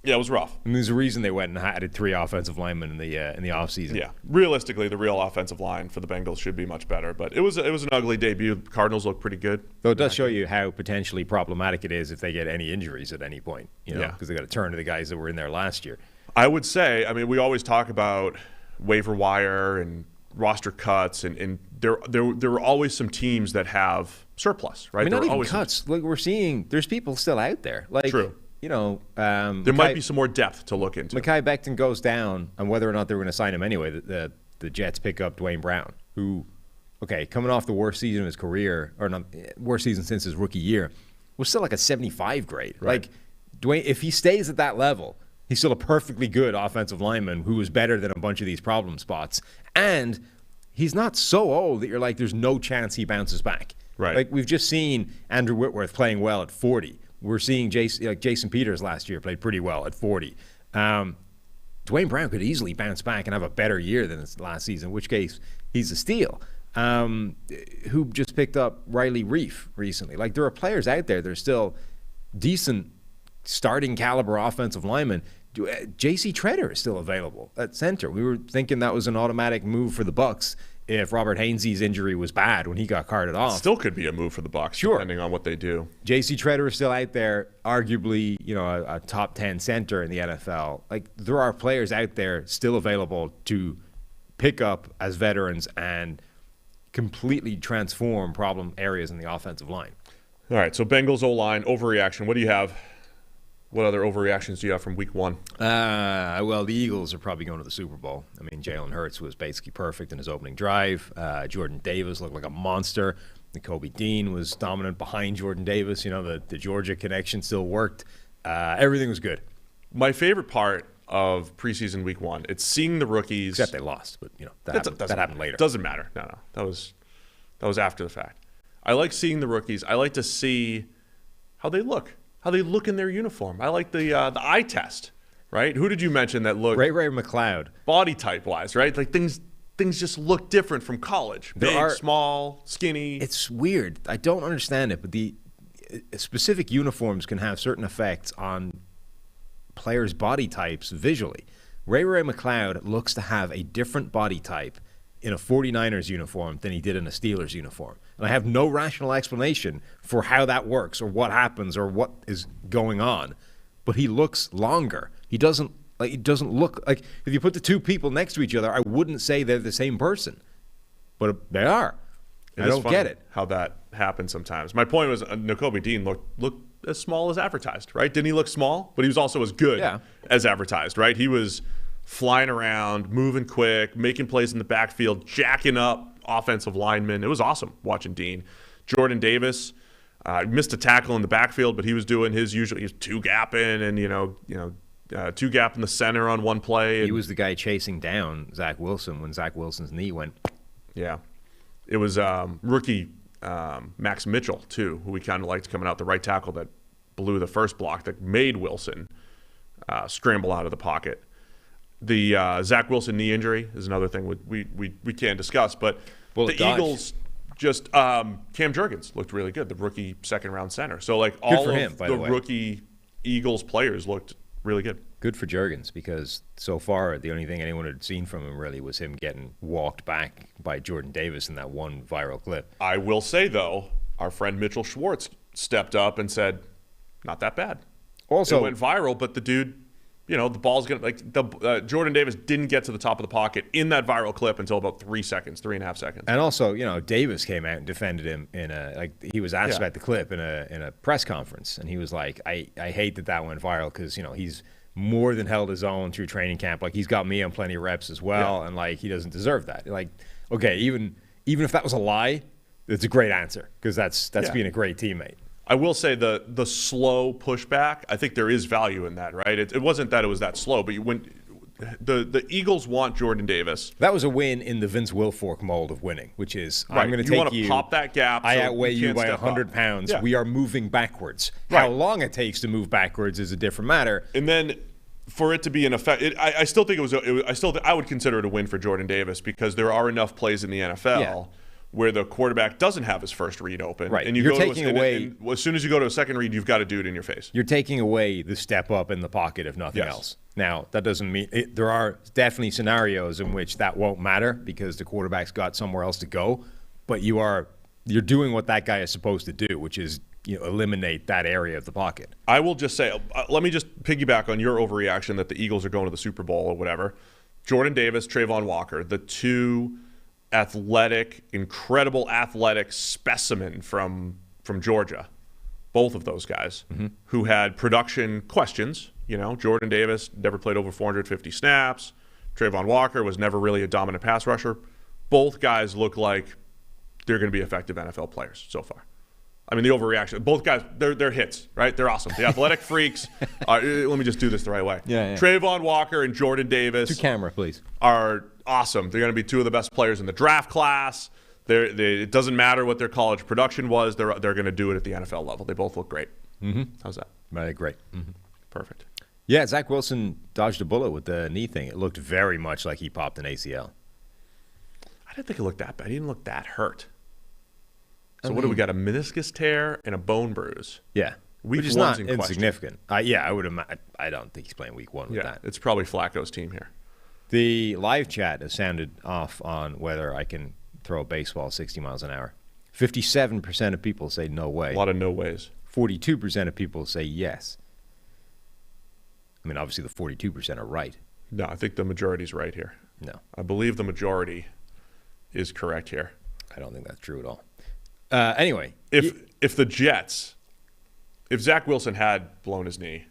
Yeah, it was rough. And there's a reason they went and added 3 offensive linemen in the offseason. Yeah. Realistically, the real offensive line for the Bengals should be much better. But it was an ugly debut. The Cardinals look pretty good. Though it does show you how potentially problematic it is if they get any injuries at any point. Because they got to turn to the guys that were in there last year. I would say, we always talk about waiver wire and roster cuts, and there were always some teams that have surplus, right? Not even cuts. Like, we're seeing, there's people still out there. Like, true. There might be some more depth to look into. Mekhi Becton goes down, and whether or not they were going to sign him anyway, the Jets pick up Dwayne Brown, who, coming off the worst season of his career, or not, worst season since his rookie year, was still like a 75 grade. Right. Like, Dwayne, if he stays at that level, he's still a perfectly good offensive lineman who is better than a bunch of these problem spots. And he's not so old that you're like, there's no chance he bounces back. Right. Like, we've just seen Andrew Whitworth playing well at 40. We're seeing Jason Peters last year played pretty well at 40. Dwayne Brown could easily bounce back and have a better year than his last season, in which case he's a steal. Who just picked up Riley Reif recently. Like, there are players out there that are still decent starting caliber offensive linemen. J.C. Treader is still available at center. We were thinking that was an automatic move for the Bucs if Robert Hainsey's injury was bad when he got carted off. Still could be a move for the Bucs, sure, depending on what they do. J.C. Treader is still out there, arguably, a top 10 center in the NFL. Like, there are players out there still available to pick up as veterans and completely transform problem areas in the offensive line. All right, so Bengals O-line, overreaction. What do you have? What other overreactions do you have from week 1? Well, the Eagles are probably going to the Super Bowl. Jalen Hurts was basically perfect in his opening drive. Jordan Davis looked like a monster. Kobe Dean was dominant behind Jordan Davis. The Georgia connection still worked. Everything was good. My favorite part of preseason week 1, it's seeing the rookies. Except they lost, but that happened later. Doesn't matter. No. That was after the fact. I like seeing the rookies. I like to see how they look. How they look in their uniform. I like the eye test, right? Who did you mention that looked Ray McLeod, body type wise, right? Like things just look different from college. Big, small, skinny. It's weird. I don't understand it, but the specific uniforms can have certain effects on players' body types visually. Ray McLeod looks to have a different body type in a 49ers uniform than he did in a Steelers uniform. And I have no rational explanation for how that works or what happens or what is going on. But he looks longer. He doesn't look like, if you put the two people next to each other, I wouldn't say they're the same person. But they are. I don't get it. How that happens sometimes. My point was Kobe Dean looked as small as advertised, right? Didn't he look small? But he was also as good as advertised, right? He was flying around, moving quick, making plays in the backfield, jacking up offensive linemen. It was awesome watching Dean. Jordan Davis missed a tackle in the backfield, but he was doing his usual. He was two-gapping and, two-gap in the center on one play. He was the guy chasing down Zach Wilson when Zach Wilson's knee went. Yeah. It was rookie Max Mitchell, too, who we kind of liked coming out, the right tackle that blew the first block that made Wilson scramble out of the pocket. The Zach Wilson knee injury is another thing we can't discuss, but the Eagles just Cam Jurgens looked really good, the rookie second-round center. So, like, all of the rookie Eagles players looked really good. Good for Jurgens, because so far the only thing anyone had seen from him really was him getting walked back by Jordan Davis in that one viral clip. I will say, though, our friend Mitchell Schwartz stepped up and said, not that bad. Also, it went viral, but the dude, the ball's going to, Jordan Davis didn't get to the top of the pocket in that viral clip until about 3.5 seconds. And also, Davis came out and defended him he was asked about the clip in a press conference, and he was like, I hate that went viral because, he's more than held his own through training camp. Like, he's got me on plenty of reps as well, and, he doesn't deserve that. Like, okay, even if that was a lie, it's a great answer because that's being a great teammate. I will say the slow pushback, I think there is value in that, right? It wasn't that it was that slow, but the Eagles want Jordan Davis. That was a win in the Vince Wilfork mold of winning, which is right. I'm going to take you. Pop that gap. I outweigh you by 100 pounds. Yeah. We are moving backwards. Right. How long it takes to move backwards is a different matter. And then for it to be an effect, I still think I would consider it a win for Jordan Davis because there are enough plays in the NFL where the quarterback doesn't have his first read open. Right. And You're taking away. And as soon as you go to a second read, you've got to do it in your face. You're taking away the step up in the pocket, if nothing else. Now, that doesn't mean there are definitely scenarios in which that won't matter because the quarterback's got somewhere else to go. But you're doing what that guy is supposed to do, which is eliminate that area of the pocket. I will just say, let me just piggyback on your overreaction that the Eagles are going to the Super Bowl or whatever. Jordan Davis, Trayvon Walker, the two incredible athletic specimen from Georgia, both of those guys who had production questions. Jordan Davis never played over 450 snaps. Trayvon Walker was never really a dominant pass rusher. Both guys look like they're going to be effective NFL players so far. I mean, the overreaction. Both guys, they're hits, right? They're awesome. The athletic freaks. Let me just do this the right way. Yeah. Trayvon Walker and Jordan Davis. To camera, please. Are awesome. They're going to be two of the best players in the draft class. It doesn't matter what their college production was. They're going to do it at the NFL level. They both look great. Mm-hmm. How's that? Great. Mm-hmm. Perfect. Yeah, Zach Wilson dodged a bullet with the knee thing. It looked very much like he popped an ACL. I didn't think it looked that bad. He didn't look that hurt. So what do we got? A meniscus tear and a bone bruise. Yeah. Week which is not insignificant. I would imagine. I don't think he's playing week one with that. It's probably Flacco's team here. The live chat has sounded off on whether I can throw a baseball 60 miles an hour. 57% of people say no way. A lot of no ways. 42% of people say yes. I mean, obviously the 42% are right. No, I think the majority's right here. No. I believe the majority is correct here. I don't think that's true at all. Anyway. If Zach Wilson had blown his knee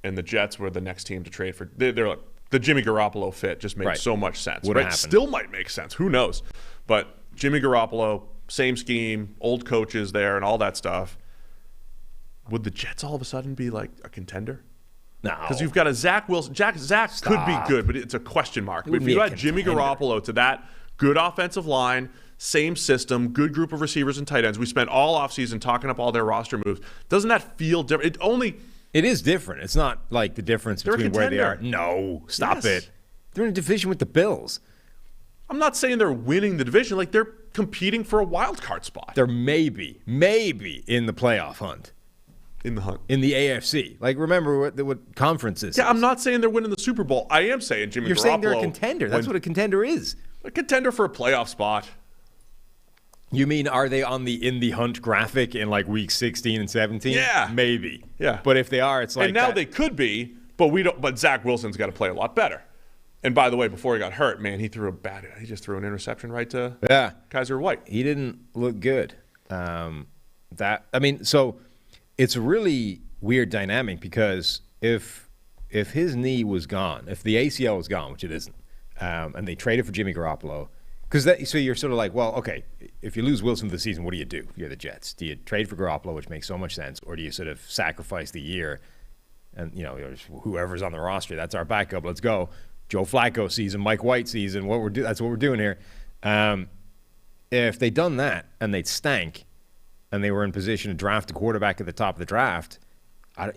and the Jets were the next team to trade for, they're like, the Jimmy Garoppolo fit just made so much sense. Would've happened. Still might make sense. Who knows? But Jimmy Garoppolo, same scheme, old coaches there and all that stuff. Would the Jets all of a sudden be like a contender? No. Because you've got a Zach Wilson. Zach could be good, but it's a question mark. But if you had Jimmy Garoppolo to that good offensive line, same system, good group of receivers and tight ends. We spent all offseason talking up all their roster moves. Doesn't that feel different? It is different. It's not like the difference between where they are. No, stop it. They're in a division with the Bills. I'm not saying they're winning the division. Like, they're competing for a wild card spot. They're maybe in the playoff hunt. In the hunt. In the AFC. Like, remember what conference is. Yeah, I'm not saying they're winning the Super Bowl. I am saying Jimmy Garoppolo. You're saying they're a contender. That's what a contender is. A contender for a playoff spot. You mean, are they on the in the hunt graphic in like week 16 and 17? Yeah. Maybe. Yeah. But if they are, it's like and now they could be, but we don't. But Zach Wilson's got to play a lot better. And by the way, before he got hurt, man, he just threw an interception right to Kaiser White. He didn't look good. So it's a really weird dynamic because if his knee was gone, if the ACL was gone, which it isn't, and they traded for Jimmy Garoppolo, so you're sort of like, well, okay, if you lose Wilson for the season, what do you do? You're the Jets. Do you trade for Garoppolo, which makes so much sense, or do you sort of sacrifice the year and whoever's on the roster, that's our backup, let's go. Joe Flacco season, Mike White season, that's what we're doing here. If they'd done that and they'd stank and they were in position to draft a quarterback at the top of the draft,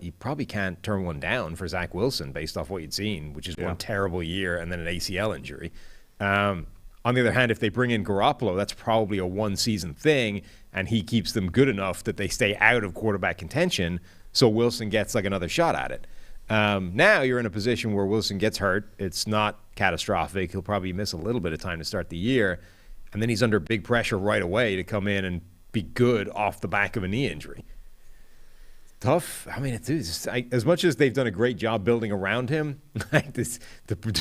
you probably can't turn one down for Zach Wilson based off what you'd seen, which is one terrible year and then an ACL injury. On the other hand, if they bring in Garoppolo, that's probably a one-season thing, and he keeps them good enough that they stay out of quarterback contention, so Wilson gets like another shot at it. Now you're in a position where Wilson gets hurt. It's not catastrophic. He'll probably miss a little bit of time to start the year, and then he's under big pressure right away to come in and be good off the back of a knee injury. tough. I mean, as much as they've done a great job building around him, like the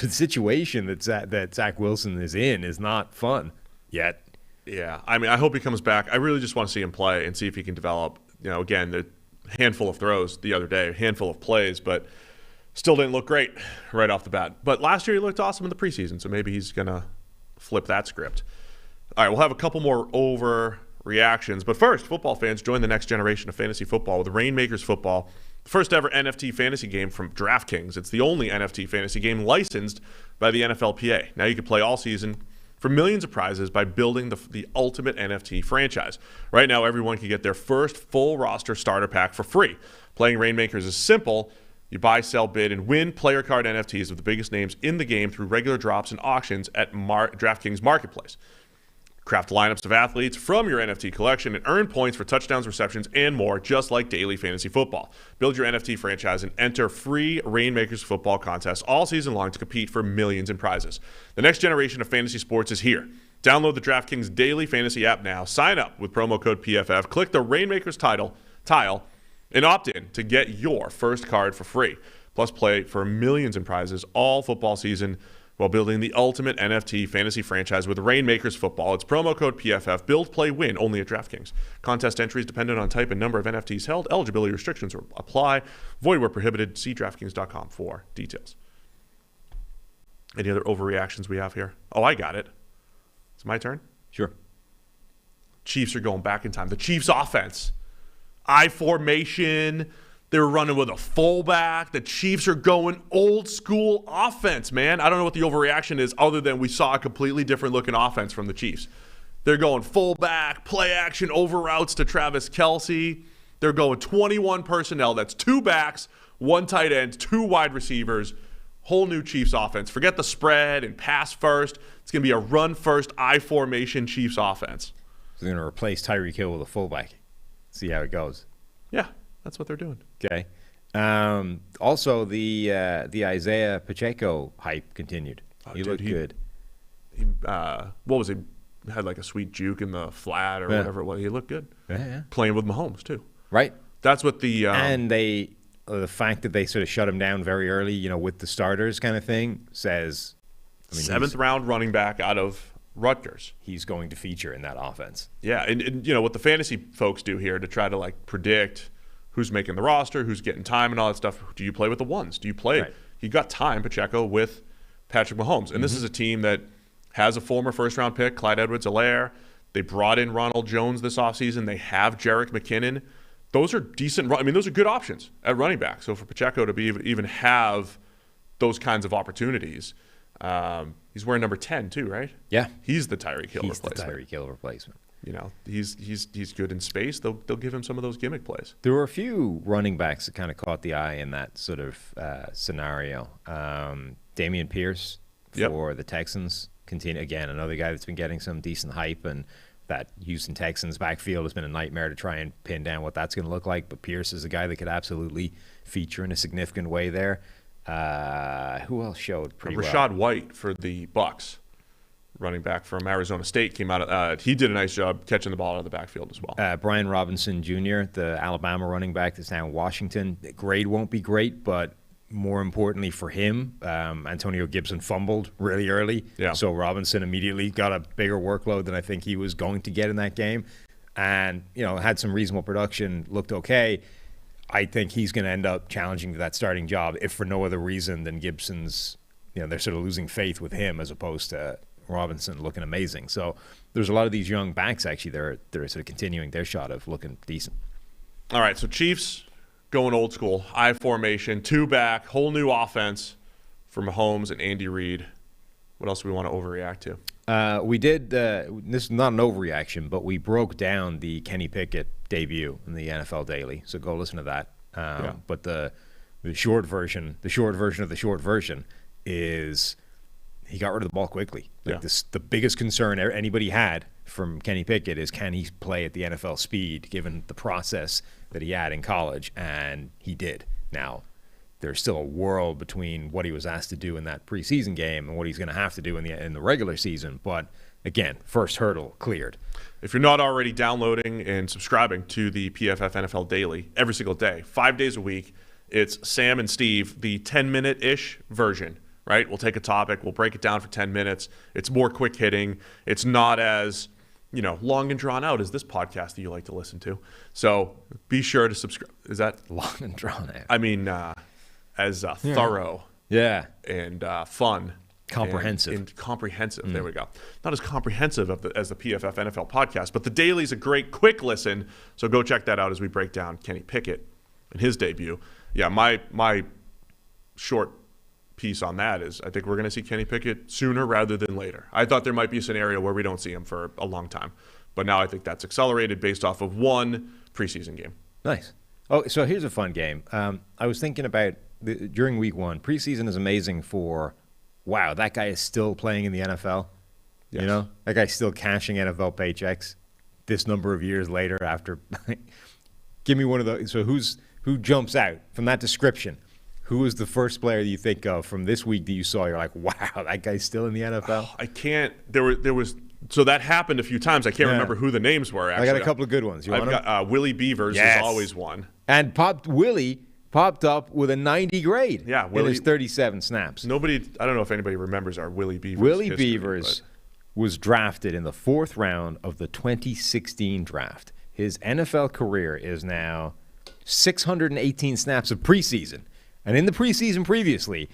situation that Zach Wilson is in is not fun yet. Yeah, I mean, I hope he comes back. I really just want to see him play and see if he can develop. Again, the handful of throws the other day, a handful of plays, but still didn't look great right off the bat. But last year he looked awesome in the preseason, so maybe he's going to flip that script. All right, we'll have a couple more overreactions. But first, football fans, join the next generation of fantasy football with Rainmakers Football, the first ever NFT fantasy game from DraftKings. It's the only NFT fantasy game licensed by the NFLPA. Now you can play all season for millions of prizes by building the ultimate NFT franchise. Right now, everyone can get their first full roster starter pack for free. Playing Rainmakers is simple. You buy, sell, bid, and win player card NFTs of the biggest names in the game through regular drops and auctions at DraftKings Marketplace. Craft lineups of athletes from your NFT collection and earn points for touchdowns, receptions, and more, just like daily fantasy football. Build your NFT franchise and enter free Rainmakers football contests all season long to compete for millions in prizes. The next generation of fantasy sports is here. Download the DraftKings Daily Fantasy app now. Sign up with promo code PFF. Click the Rainmakers tile, and opt in to get your first card for free. Plus, play for millions in prizes all football season while building the ultimate NFT fantasy franchise with Rainmakers Football. It's promo code PFF. Build, play, win only at DraftKings. Contest entries dependent on type and number of NFTs held. Eligibility restrictions apply. Void where prohibited. See DraftKings.com for details. Any other overreactions we have here? Oh, I got it. It's my turn? Sure. Chiefs are going back in time. The Chiefs offense. I formation. They're running with a fullback. The Chiefs are going old school offense, man. I don't know what the overreaction is other than we saw a completely different looking offense from the Chiefs. They're going fullback, play action, over routes to Travis Kelce. They're going 21 personnel. That's 2 backs, 1 tight end, 2 wide receivers. Whole new Chiefs offense. Forget the spread and pass first. It's going to be a run first, I formation Chiefs offense. They're going to replace Tyreek Hill with a fullback. See how it goes. Yeah. That's what they're doing. Okay. Also, the Isaiah Pacheco hype continued. He looked good. What was he? Had like a sweet juke in the flat or whatever it was. He looked good. Yeah. Playing with Mahomes too. Right. That's what the and the fact that they sort of shut him down very early, with the starters kind of thing, says 7th round running back out of Rutgers. He's going to feature in that offense. Yeah, and what the fantasy folks do here to try to predict who's making the roster, who's getting time and all that stuff. Do you play with the ones? Do you play? Right. He got time, Pacheco, with Patrick Mahomes. And this is a team that has a former first-round pick, Clyde Edwards-Helaire. They brought in Ronald Jones this offseason. They have Jerick McKinnon. Those are decent. Those are good options at running back. So for Pacheco to be even have those kinds of opportunities, he's wearing number 10 too, right? Yeah. He's the Tyreek Hill replacement. He's the Tyreek Hill replacement. He's good in space. They'll give him some of those gimmick plays. There were a few running backs that kind of caught the eye in that sort of scenario. Dameon Pierce for the Texans. Continue again, another guy that's been getting some decent hype, and that Houston Texans backfield has been a nightmare to try and pin down what that's going to look like. But Pierce is a guy that could absolutely feature in a significant way there. Who else showed pretty well? Rashad White for the Bucs. Running back from Arizona State came out. He did a nice job catching the ball out of the backfield as well. Brian Robinson Jr., the Alabama running back that's now in Washington. The grade won't be great, but more importantly for him, Antonio Gibson fumbled really early. Yeah. So Robinson immediately got a bigger workload than I think he was going to get in that game. And, had some reasonable production, looked okay. I think he's going to end up challenging that starting job, if for no other reason than Gibson's, they're sort of losing faith with him as opposed to Robinson looking amazing. So there's a lot of these young backs actually they're sort of continuing their shot of looking decent. All right, so Chiefs going old school, I formation, 2 back, whole new offense for Mahomes and Andy Reid. What else do we want to overreact to? We did. This is not an overreaction, but we broke down the Kenny Pickett debut in the NFL Daily. So go listen to that. But the short version of the short version is he got rid of the ball quickly. The biggest concern anybody had from Kenny Pickett is, can he play at the NFL speed given the process that he had in college? And he did. Now, there's still a world between what he was asked to do in that preseason game and what he's going to have to do in the regular season. But again, first hurdle cleared. If you're not already downloading and subscribing to the PFF NFL Daily every single day, 5 days a week, it's Sam and Steve, the 10-minute-ish version, right? We'll take a topic, we'll break it down for 10 minutes. It's more quick hitting. It's not as, long and drawn out as this podcast that you like to listen to. So be sure to subscribe. Is that long and drawn out? I mean, as thorough, and fun. Comprehensive. And comprehensive. There we go. Not as comprehensive as the PFF NFL podcast, but the Daily is a great quick listen. So go check that out as we break down Kenny Pickett and his debut. Yeah, my short piece on that is I think we're going to see Kenny Pickett sooner rather than later. I thought there might be a scenario where we don't see him for a long time, but now I think that's accelerated based off of one preseason game. Nice. Oh, so here's a fun game. I was thinking about during week one, preseason is amazing for, wow, that guy is still playing in the NFL. Yes. That guy's still cashing NFL paychecks this number of years later after. Give me one of those. So who jumps out from that description? Who was the first player that you think of from this week that you saw? You're like, wow, that guy's still in the NFL? I can't. There was. So that happened a few times. I can't remember who the names were, actually. I got a couple of good ones. I've got Willie Beavers is always one. And Willie popped up with a 90 grade in his 37 snaps. I don't know if anybody remembers our Willie Beavers Willie Beavers was drafted in the 4th round of the 2016 draft. His NFL career is now 618 snaps of preseason. And in the preseason previously,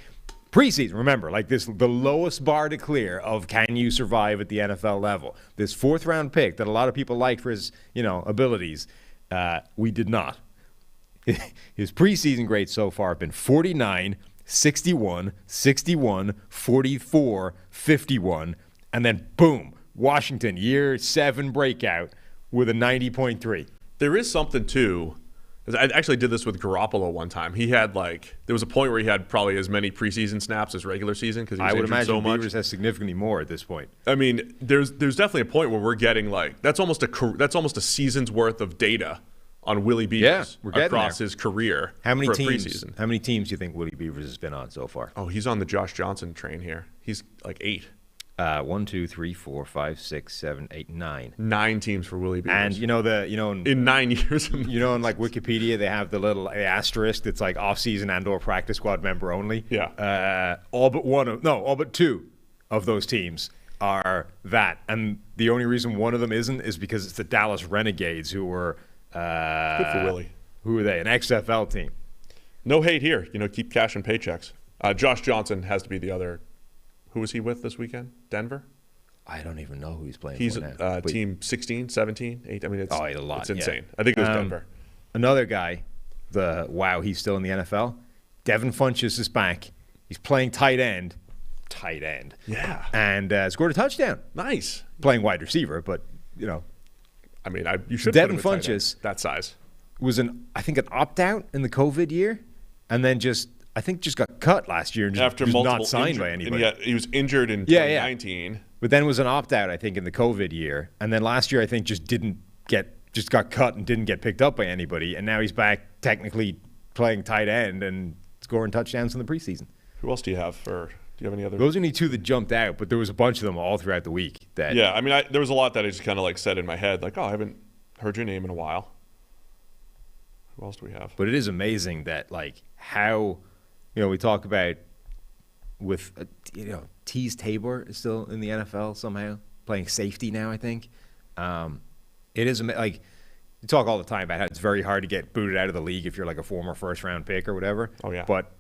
remember, like this, the lowest bar to clear of can you survive at the NFL level. This 4th round pick that a lot of people liked for his, abilities, we did not. His preseason grades so far have been 49, 61, 61, 44, 51, and then boom, Washington, year 7 breakout with a 90.3. There is something too. I actually did this with Garoppolo one time. He had there was a point where he had probably as many preseason snaps as regular season because he was injured so much. I would imagine Beavers has significantly more at this point. I mean, there's definitely a point where we're getting that's almost a season's worth of data on Willie Beavers across his career. How many teams? Preseason. How many teams do you think Willie Beavers has been on so far? Oh, he's on the Josh Johnson train here. He's like 8. 1, 2, 3, 4, 5, 6, 7, 8, 9. 9 teams for Willie Beavers. And in 9 years. In Wikipedia they have the little asterisk that's like off-season and/or practice squad member only. Yeah. All but 2 of those teams are that, and the only reason one of them isn't is because it's the Dallas Renegades, who were good for Willie. Who are they? An XFL team. No hate here. Keep cashing paychecks. Josh Johnson has to be the other. Who was he with this weekend? Denver? I don't even know who he's playing for now. He's team 16, 17, 8. I mean, it's a lot. It's insane. I think it was Denver. Another guy, he's still in the NFL. Devin Funchess is back. He's playing tight end. Yeah. And scored a touchdown. Nice. Playing wide receiver, but, I mean, you should Devin put him at Funchess that size. Was an opt-out in the COVID year, and then just got cut last year and After was not signed by anybody. And he was injured in 2019. But then was an opt-out, I think, in the COVID year. And then last year, I think, just got cut and didn't get picked up by anybody. And now he's back technically playing tight end and scoring touchdowns in the preseason. Who else do you have? Do you have any other? Those are only 2 that jumped out, but there was a bunch of them all throughout the week. Yeah, I mean, there was a lot that I just kind of said in my head, I haven't heard your name in a while. Who else do we have? But it is amazing that, how... we talk about with, Tease Tabor is still in the NFL somehow, playing safety now, I think. It is, you talk all the time about how it's very hard to get booted out of the league if you're a former first-round pick or whatever. Oh, yeah. But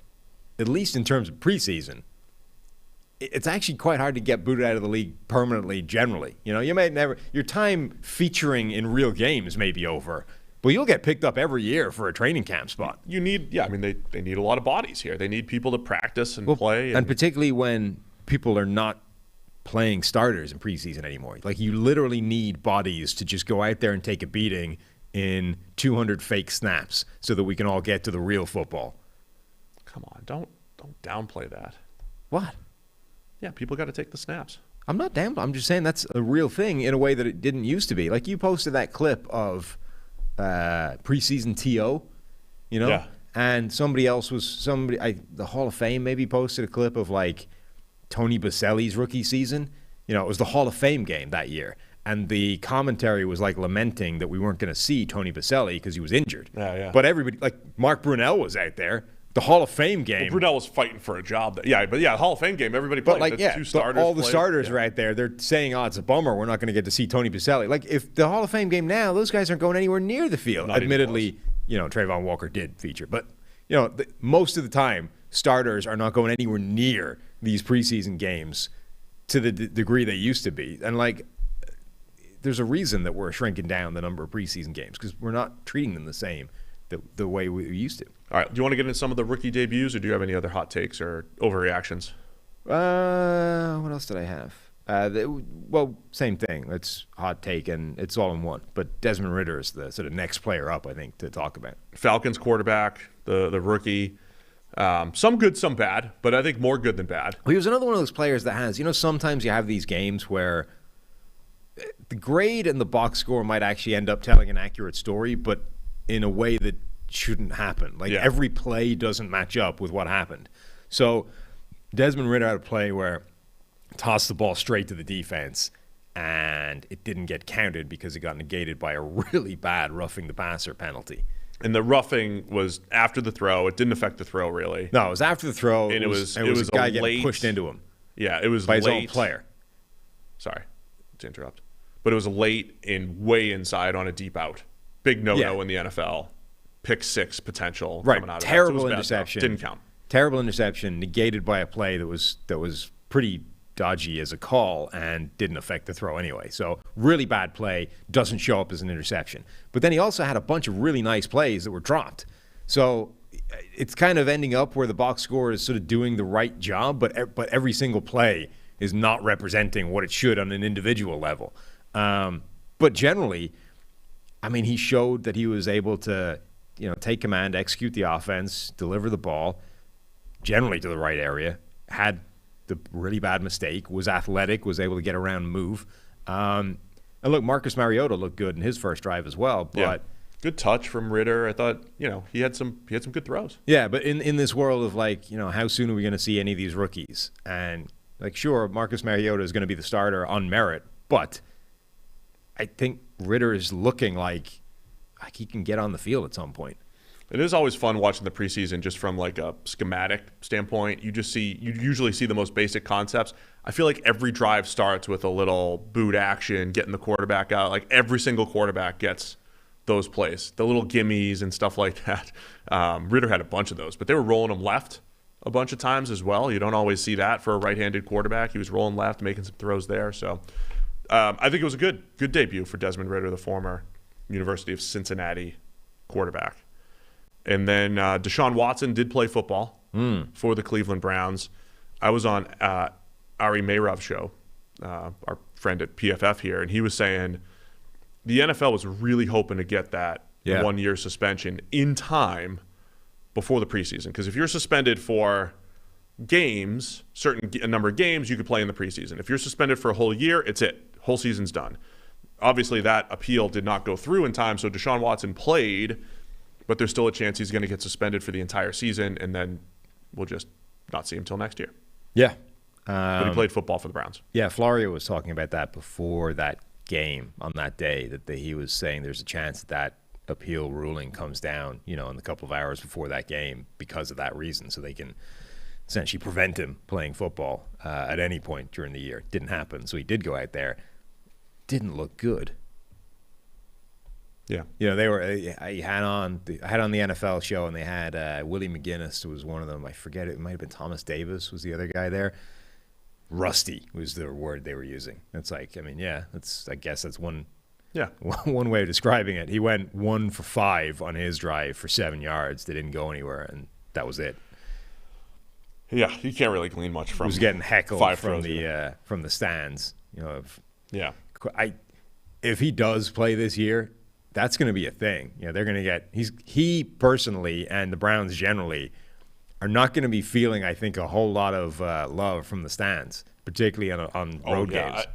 at least in terms of preseason, it's actually quite hard to get booted out of the league permanently generally. You may never – your time featuring in real games may be over, but you'll get picked up every year for a training camp spot. You need, I mean, they need a lot of bodies here. They need people to practice and play. And particularly when people are not playing starters in preseason anymore. You literally need bodies to just go out there and take a beating in 200 fake snaps so that we can all get to the real football. Come on, don't downplay that. What? Yeah, people got to take the snaps. I'm not downplaying. I'm just saying that's a real thing in a way that it didn't used to be. You posted that clip of preseason TO, Yeah. And the Hall of Fame maybe posted a clip of Tony Baselli's rookie season, it was the Hall of Fame game that year. And the commentary was like lamenting that we weren't going to see Tony Baselli because he was injured. Yeah. But everybody, like Mark Brunell was out there. The Hall of Fame game. Well, Brunell was fighting for a job. Hall of Fame game, everybody played. But like, two starters all the starters are out there. They're saying, it's a bummer. We're not going to get to see Tony Baselli. Like, if the Hall of Fame game now, those guys aren't going anywhere near the field. Not Admittedly, Trayvon Walker did feature. But, most of the time, starters are not going anywhere near these preseason games to the degree they used to be. And, like, there's a reason that we're shrinking down the number of preseason games because we're not treating them the same the way we used to. All right. Do you want to get into some of the rookie debuts, or do you have any other hot takes or overreactions? What else did I have? Same thing. It's hot take, and it's all in one. But Desmond Ridder is the sort of next player up, I think, to talk about. Falcons quarterback, the rookie. Some good, some bad, but I think more good than bad. Well, he was another one of those players that has, sometimes you have these games where the grade and the box score might actually end up telling an accurate story, but in a way that shouldn't happen. Every play doesn't match up with what happened. So Desmond Ridder had a play where tossed the ball straight to the defense, and it didn't get counted because it got negated by a really bad roughing the passer penalty. And the roughing was after the throw. It didn't affect the throw, really. No, it was after the throw. And it was a guy getting pushed into him. Yeah, it was by late. his own player. Sorry to interrupt. But it was late and way inside on a deep out. Big no-no in the NFL. Pick six potential coming out of Terrible that. interception. Didn't count. Terrible interception, negated by a play that was pretty dodgy as a call and didn't affect the throw anyway. So really bad play, doesn't show up as an interception. But then he also had a bunch of really nice plays that were dropped. So it's kind of ending up where the box score is sort of doing the right job, but every single play is not representing what it should on an individual level. But generally, I mean, he showed that he was able to, take command, execute the offense, deliver the ball, generally to the right area, had the really bad mistake, was athletic, was able to get around and move. And look, Marcus Mariota looked good in his first drive as well. But good touch from Ridder. I thought, he had some good throws. Yeah, but in this world of how soon are we going to see any of these rookies? And sure, Marcus Mariota is going to be the starter on merit, but I think Ridder is looking like he can get on the field at some point. It is always fun watching the preseason just from a schematic standpoint. You usually see the most basic concepts. I feel like every drive starts with a little boot action, getting the quarterback out. Every single quarterback gets those plays, the little gimmies and stuff like that. Ridder had a bunch of those, but they were rolling him left a bunch of times as well. You don't always see that for a right-handed quarterback. He was rolling left, making some throws there. So I think it was a good debut for Desmond Ridder, the former University of Cincinnati quarterback. And then Deshaun Watson did play football for the Cleveland Browns. I was on Ari Meirov's show, our friend at PFF here, and he was saying the NFL was really hoping to get that 1 year suspension in time before the preseason. Because if you're suspended for games, a number of games, you could play in the preseason. If you're suspended for a whole year, it's it. Whole season's done. Obviously, that appeal did not go through in time, so Deshaun Watson played, but there's still a chance he's going to get suspended for the entire season, and then we'll just not see him till next year. Yeah. But he played football for the Browns. Yeah, Florio was talking about that before that game on that day, that he was saying there's a chance that appeal ruling comes down, in the couple of hours before that game because of that reason, so they can essentially prevent him playing football at any point during the year. Didn't happen, so he did go out there. Didn't look good. Yeah. I had on the NFL show, and they had Willie McGinnis was one of them. I forget it. It might have been Thomas Davis was the other guy there. Rusty was the word they were using. It's I guess that's one way of describing it. He went 1 for 5 on his drive for 7 yards. They didn't go anywhere, and that was it. Yeah, you can't really glean much from. He was getting heckled from the stands. If he does play this year, that's going to be a thing. They're going to get he personally and the Browns generally are not going to be feeling, I think, a whole lot of love from the stands, particularly on road games.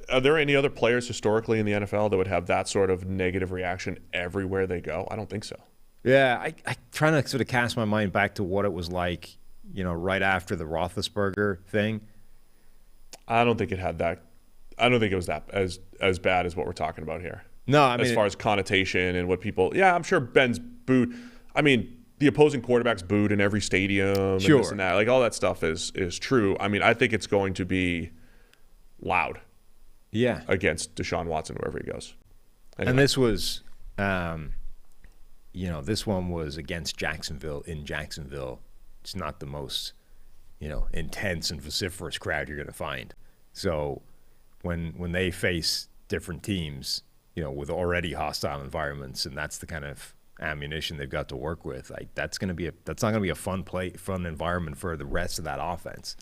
Are there any other players historically in the NFL that would have that sort of negative reaction everywhere they go? I don't think so. Yeah, I try to sort of cast my mind back to what it was like, right after the Roethlisberger thing. I don't think it had that I don't think it was that as bad as what we're talking about here. No, I mean, as far as connotation and what people. Yeah, I'm sure Ben's booed. I mean, the opposing quarterback's booed in every stadium. Sure. And this and that. Like all that stuff is true. I mean, I think it's going to be loud. Yeah. Against Deshaun Watson wherever he goes. Anyway. And this was, this one was against Jacksonville in Jacksonville. It's not the most, intense and vociferous crowd you're going to find. So when they face different teams, with already hostile environments, and that's the kind of ammunition they've got to work with, like that's not going to be a fun environment for the rest of that offense.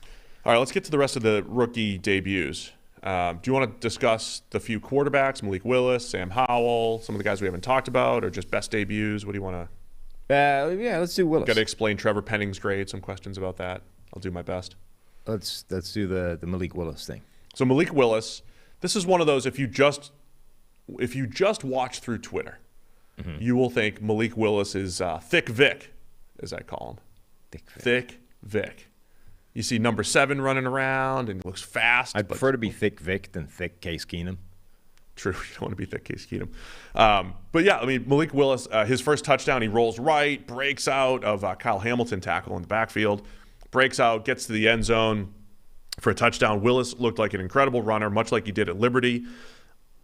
All right, let's get to the rest of the rookie debuts. Do you want to discuss the few quarterbacks, Malik Willis, Sam Howell, some of the guys we haven't talked about, or just best debuts? What do you want to? Yeah, let's do Willis. Got to explain Trevor Penning's grade. Some questions about that. I'll do my best. Let's do the Malik Willis thing. So Malik Willis, this is one of those. If you just watch through Twitter, you will think Malik Willis is Thick Vic, as I call him. Thick Vic. You see number 7 running around and looks fast. I'd prefer to be Thick Vic than Thick Case Keenum. True, you don't want to be Thick Case Keenum. But yeah, I mean, Malik Willis, his first touchdown, he rolls right, breaks out of Kyle Hamilton tackle in the backfield, breaks out, gets to the end zone for a touchdown. Willis looked like an incredible runner, much like he did at Liberty.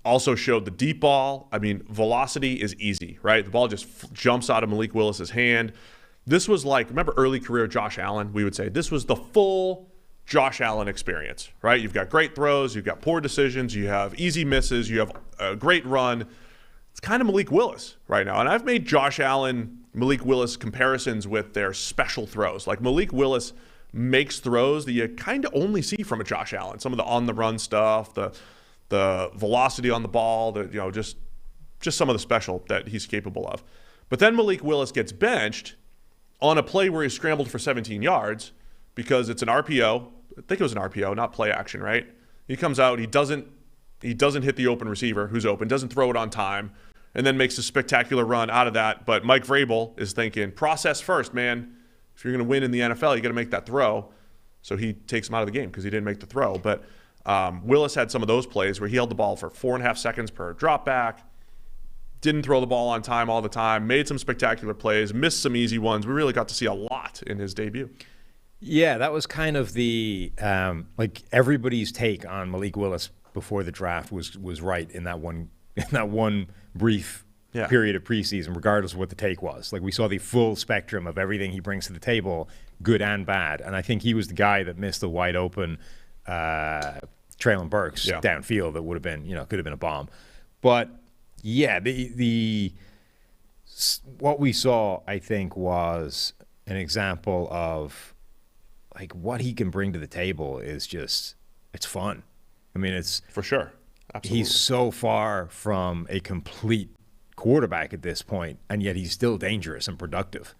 Also showed the deep ball. I mean, velocity is easy, right? The ball just jumps out of Malik Willis's hand. This was like, remember early career Josh Allen? We would say this was the full Josh Allen experience, right? You've got great throws, you've got poor decisions, you have easy misses, you have a great run. It's kind of Malik Willis right now. And I've made Josh Allen, Malik Willis comparisons with their special throws. Like Malik Willis makes throws that you kind of only see from a Josh Allen. Some of the on-the-run stuff, the velocity on the ball, just some of the special that he's capable of. But then Malik Willis gets benched on a play where he scrambled for 17 yards because it's an RPO. I think it was an RPO, not play action, right? He comes out, he doesn't hit the open receiver who's open, doesn't throw it on time, and then makes a spectacular run out of that. But Mike Vrabel is thinking, process first, man. If you're going to win in the NFL, you got to make that throw. So he takes him out of the game because he didn't make the throw. But Willis had some of those plays where he held the ball for 4.5 seconds per drop back, didn't throw the ball on time all the time, made some spectacular plays, missed some easy ones. We really got to see a lot in his debut. Yeah, that was kind of the everybody's take on Malik Willis before the draft was right in that one brief period of preseason, regardless of what the take was. Like we saw the full spectrum of everything he brings to the table, good and bad. And I think he was the guy that missed the wide open Traylon Burks downfield that would have been, could have been a bomb. But yeah, the what we saw, I think, was an example of like what he can bring to the table is just, it's fun. I mean, it's for sure. Absolutely. He's so far from a complete quarterback at this point, and yet he's still dangerous and productive.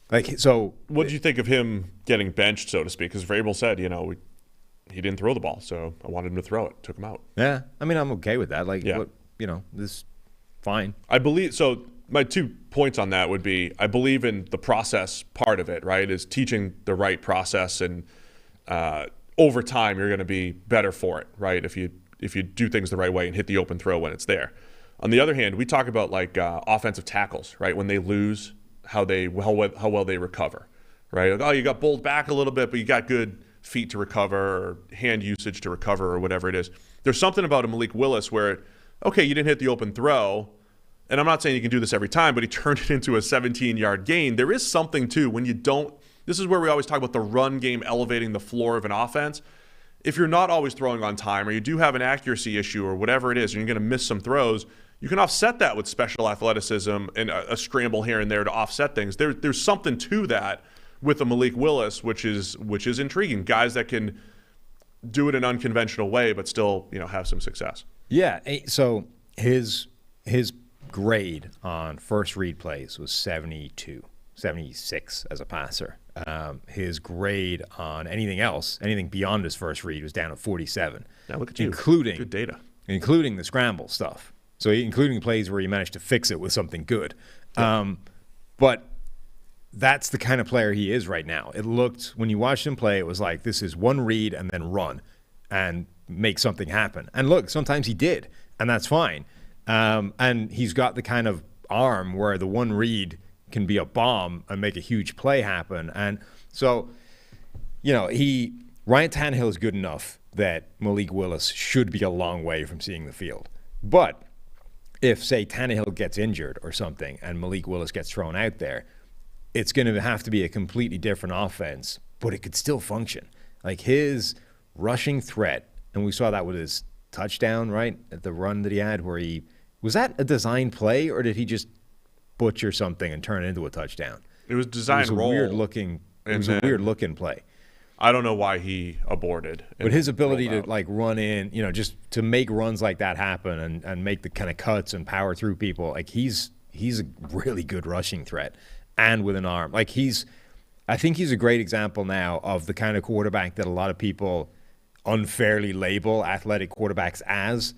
Like, so what did you think of him getting benched, so to speak? Because Vrabel said, he didn't throw the ball, so I wanted him to throw it. Took him out. Yeah, I mean, I'm okay with that. Like, this fine. I believe so. My 2 points on that would be I believe in the process part of it, right? Is teaching the right process, and over time you're going to be better for it, right? If you do things the right way and hit the open throw when it's there. On the other hand, we talk about like offensive tackles, right? When they lose, how well they recover, right? Like, you got bowled back a little bit, but you got good feet to recover or hand usage to recover or whatever it is. There's something about a Malik Willis where, okay, you didn't hit the open throw, and I'm not saying you can do this every time, but he turned it into a 17-yard gain. There is something, too, when you don't – this is where we always talk about the run game elevating the floor of an offense. If you're not always throwing on time or you do have an accuracy issue or whatever it is and you're going to miss some throws, you can offset that with special athleticism and a scramble here and there to offset things. There's something to that with a Malik Willis, which is intriguing. Guys that can do it an unconventional way but still have some success. Yeah, so his grade on first read plays was 72, 76 as a passer. His grade on anything beyond his first read was down at 47. Now look at you. Including good data. Including the scramble stuff. So including plays where you managed to fix it with something good. Yeah. But that's the kind of player he is right now. It looked, when you watched him play, it was like this is one read and then run. And make something happen. And look, sometimes he did, and that's fine. And he's got the kind of arm where the one read can be a bomb and make a huge play happen. And so, Ryan Tannehill is good enough that Malik Willis should be a long way from seeing the field. But if, say, Tannehill gets injured or something and Malik Willis gets thrown out there, it's going to have to be a completely different offense, but it could still function. Like his rushing threat, and we saw that with his touchdown, right, at the run that he had where was that a design play or did he just butcher something and turn it into a touchdown? It was designed roll. It was a weird looking play. I don't know why he aborted. But his ability to run in, just to make runs like that happen and make the kind of cuts and power through people, like he's a really good rushing threat and with an arm. I think he's a great example now of the kind of quarterback that a lot of people unfairly label athletic quarterbacks as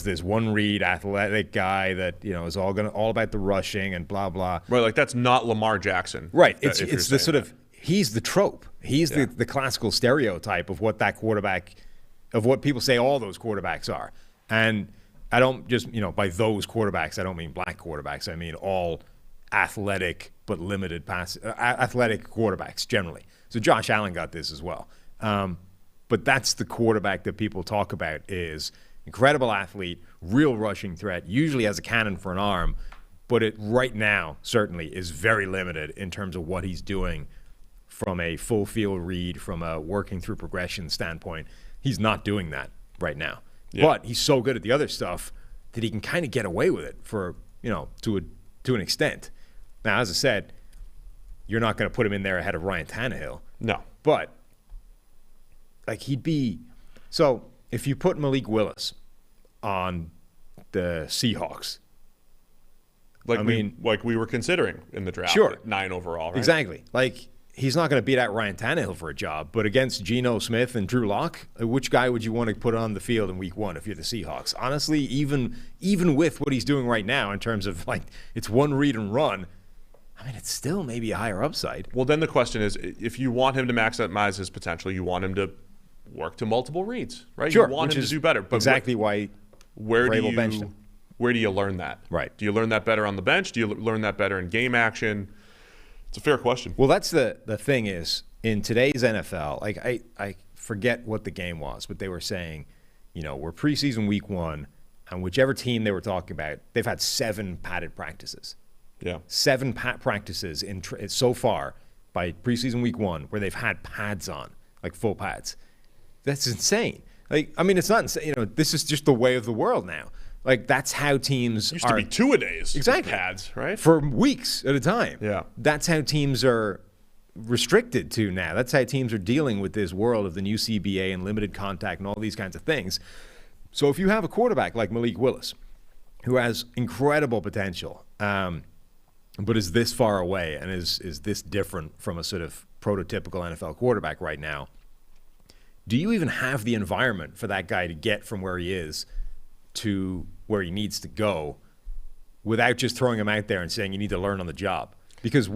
this one read athletic guy that, is all about the rushing and blah, blah. Right, like that's not Lamar Jackson. Right. It's the sort of, he's the trope. He's the classical stereotype of what that quarterback, of what people say all those quarterbacks are. And I don't just, by those quarterbacks, I don't mean black quarterbacks. I mean all athletic but limited athletic quarterbacks generally. So Josh Allen got this as well. But that's the quarterback that people talk about is incredible athlete, real rushing threat, usually has a cannon for an arm, but it right now certainly is very limited in terms of what he's doing from a full field read, from a working through progression standpoint. He's not doing that right now. Yeah. But he's so good at the other stuff that he can kind of get away with it for, to an extent. Now, as I said, you're not going to put him in there ahead of Ryan Tannehill. No. But so if you put Malik Willis on the Seahawks, like we were considering in the draft, sure, 9 overall, right? Exactly. He's not going to beat out Ryan Tannehill for a job, but against Geno Smith and Drew Lock, which guy would you want to put on the field in week 1 if you're the Seahawks? Honestly, even with what he's doing right now in terms of it's one read and run, it's still maybe a higher upside. Well, then the question is, if you want him to maximize his potential, you want him to work to multiple reads, right? Sure, you want him to do better. But exactly why Vrabel benched him. Where do you learn that? Right. Do you learn that better on the bench? Do you learn that better in game action? It's a fair question. Well, that's the thing is, in today's NFL, I forget what the game was, but they were saying, we're preseason week 1, and whichever team they were talking about, they've had 7 padded practices. Yeah. 7 practices so far by preseason week 1 where they've had pads on, full pads. That's insane. It's not insane. This is just the way of the world now. That's how teams used to be 2-a-days. Exactly. Pads, right? For weeks at a time. Yeah. That's how teams are restricted to now. That's how teams are dealing with this world of the new CBA and limited contact and all these kinds of things. So if you have a quarterback like Malik Willis, who has incredible potential, but is this far away and is this different from a sort of prototypical NFL quarterback right now, do you even have the environment for that guy to get from where he is to where he needs to go without just throwing him out there and saying you need to learn on the job? Because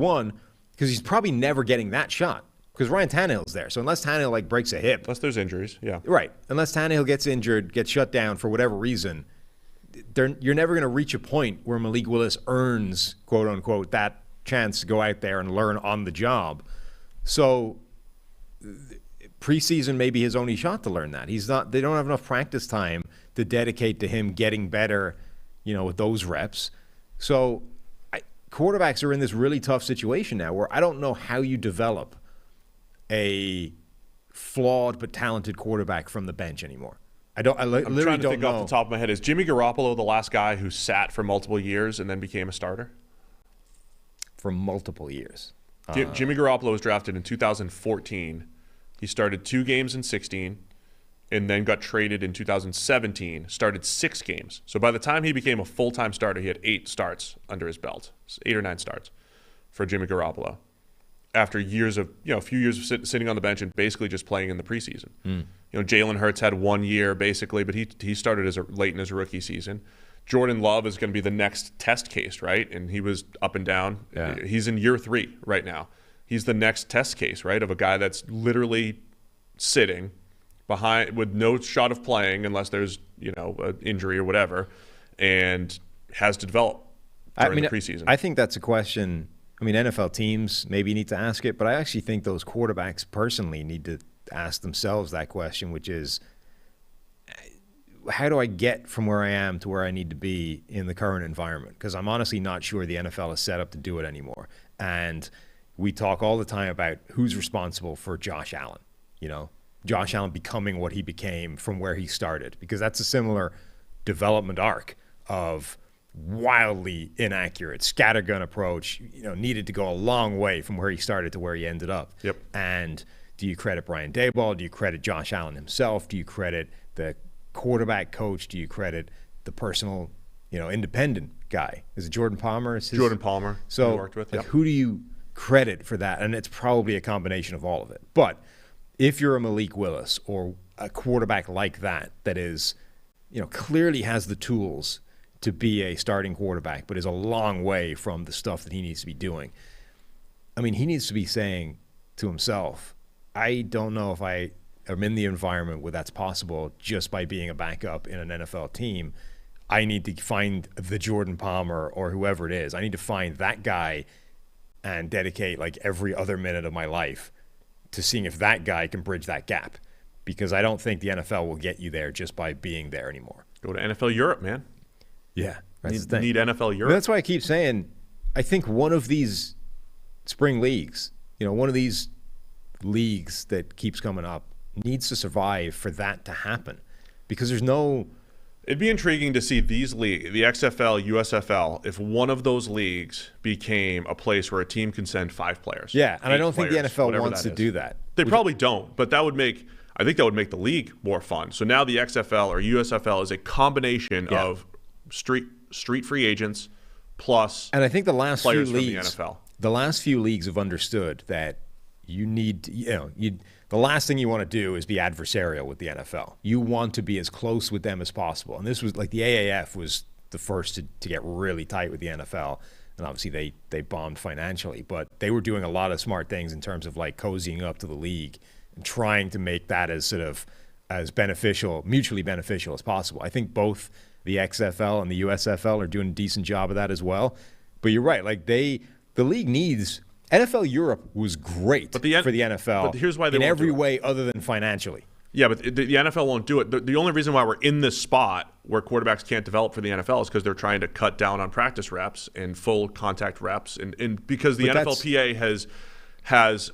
he's probably never getting that shot because Ryan Tannehill's there. So unless Tannehill breaks a hip. Unless there's injuries, yeah. Right. Unless Tannehill gets injured, gets shut down for whatever reason, you're never going to reach a point where Malik Willis earns, quote unquote, that chance to go out there and learn on the job. So preseason may be his only shot to learn that. They don't have enough practice time to dedicate to him getting better, with those reps. So quarterbacks are in this really tough situation now where I don't know how you develop a flawed but talented quarterback from the bench anymore. I'm literally trying to don't think know. off the top of my head. Is Jimmy Garoppolo the last guy who sat for multiple years and then became a starter? For multiple years. Jimmy Garoppolo was drafted in 2014. He started 2 games in 16 and then got traded in 2017, started 6 games. So by the time he became a full-time starter, he had 8 starts under his belt, 8 or 9 starts for Jimmy Garoppolo after years of, a few years of sitting on the bench and basically just playing in the preseason. Jalen Hurts had 1 year basically, but he started late in his rookie season. Jordan Love is going to be the next test case, right? And he was up and down. Yeah. He's in year 3 right now. He's the next test case, right, of a guy that's literally sitting behind with no shot of playing unless there's an injury or whatever, and has to develop during the preseason. I think that's a question. I mean, NFL teams maybe need to ask it, but I actually think those quarterbacks personally need to ask themselves that question, which is, how do I get from where I am to where I need to be in the current environment? Because I'm honestly not sure the NFL is set up to do it anymore. And we talk all the time about who's responsible for Josh Allen, Josh Allen becoming what he became from where he started, because that's a similar development arc of wildly inaccurate scattergun approach, needed to go a long way from where he started to where he ended up. Yep. And do you credit Brian Daboll? Do you credit Josh Allen himself? Do you credit the quarterback coach? Do you credit the personal, independent guy? Is it Jordan Palmer? Jordan Palmer. So worked with. Like, who do you credit for that? And it's probably a combination of all of it. But if you're a Malik Willis or a quarterback like that is, clearly has the tools to be a starting quarterback, but is a long way from the stuff that he needs to be doing. I mean, he needs to be saying to himself, I don't know if I am in the environment where that's possible just by being a backup in an NFL team. I need to find the Jordan Palmer or whoever it is. I need to find that guy and dedicate like every other minute of my life to seeing if that guy can bridge that gap, because I don't think the NFL will get you there just by being there anymore. Go to NFL Europe, man. Yeah. That's the thing. Need NFL Europe. That's why I keep saying, I think one of these spring leagues, one of these leagues that keeps coming up needs to survive for that to happen, because there's no... It'd be intriguing to see these leagues, the XFL, USFL, if one of those leagues became a place where a team can send 5 players. Yeah, and I don't think the NFL wants to do that. They probably don't, but I think that would make the league more fun. So now the XFL or USFL is a combination of street free agents plus, and I think the last few leagues, from the NFL. The last few leagues have understood that you need, the last thing you want to do is be adversarial with the NFL. You want to be as close with them as possible. And this was like the AAF was the first to get really tight with the NFL. And obviously they bombed financially, but they were doing a lot of smart things in terms of like cozying up to the league and trying to make that as sort of as beneficial, mutually beneficial as possible. I think both the XFL and the USFL are doing a decent job of that as well. But you're right, like the league needs... NFL Europe was great for the NFL, but here's why they in won't every do it. way other than financially. Yeah, but the NFL won't do it. The only reason why we're in this spot where quarterbacks can't develop for the NFL is because they're trying to cut down on practice reps and full contact reps, and because the NFLPA has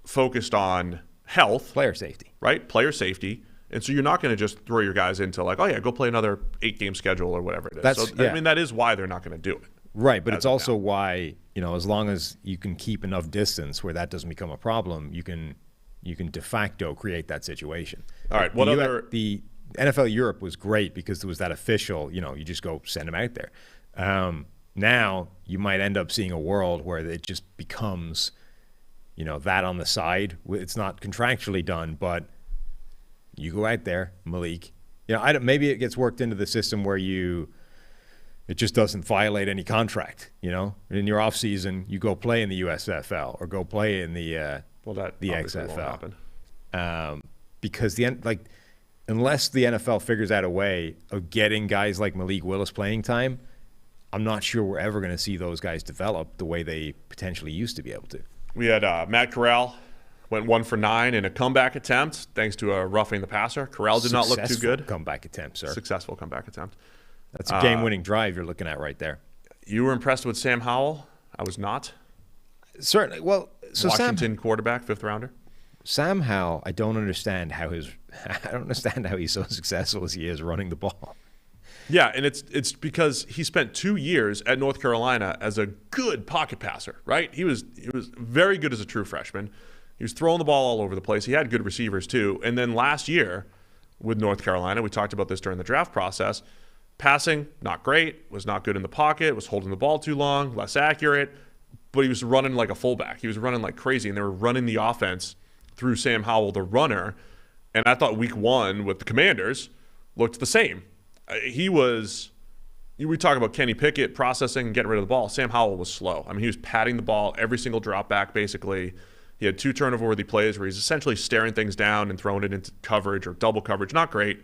focused on health, player safety, right? Player safety. And so you're not going to just throw your guys into like, oh yeah, go play another 8-game schedule or whatever it is. I mean, that is why they're not going to do it. Right, but it's also why, as long as you can keep enough distance where that doesn't become a problem, you can de facto create that situation. All right, the NFL Europe was great because there was that official, you just go send them out there. Now you might end up seeing a world where it just becomes, that on the side. It's not contractually done, but you go out there, Malik. Maybe it gets worked into the system where it just doesn't violate any contract, In your off season, you go play in the USFL or go play in the XFL. Because unless the NFL figures out a way of getting guys like Malik Willis playing time, I'm not sure we're ever going to see those guys develop the way they potentially used to be able to. We had Matt Corral went 1 for 9 in a comeback attempt thanks to a roughing the passer. Corral did not look too good. Comeback attempt, sir. Successful comeback attempt. That's a game-winning drive you're looking at right there. You were impressed with Sam Howell? I was not. Certainly. Well, so Washington quarterback, 5th rounder. Sam Howell, I don't understand how he's so successful as he is running the ball. Yeah, and it's because he spent 2 years at North Carolina as a good pocket passer, right? He was very good as a true freshman. He was throwing the ball all over the place. He had good receivers too. And then last year with North Carolina, we talked about this during the draft process, passing, not great, was not good in the pocket, was holding the ball too long, less accurate, but he was running like a fullback. He was running like crazy, and they were running the offense through Sam Howell, the runner. And I thought week 1 with the Commanders looked the same. We talk about Kenny Pickett processing and getting rid of the ball. Sam Howell was slow. I mean, he was patting the ball every single drop back, basically. He had 2 turnover-worthy plays where he's essentially staring things down and throwing it into coverage or double coverage. Not great.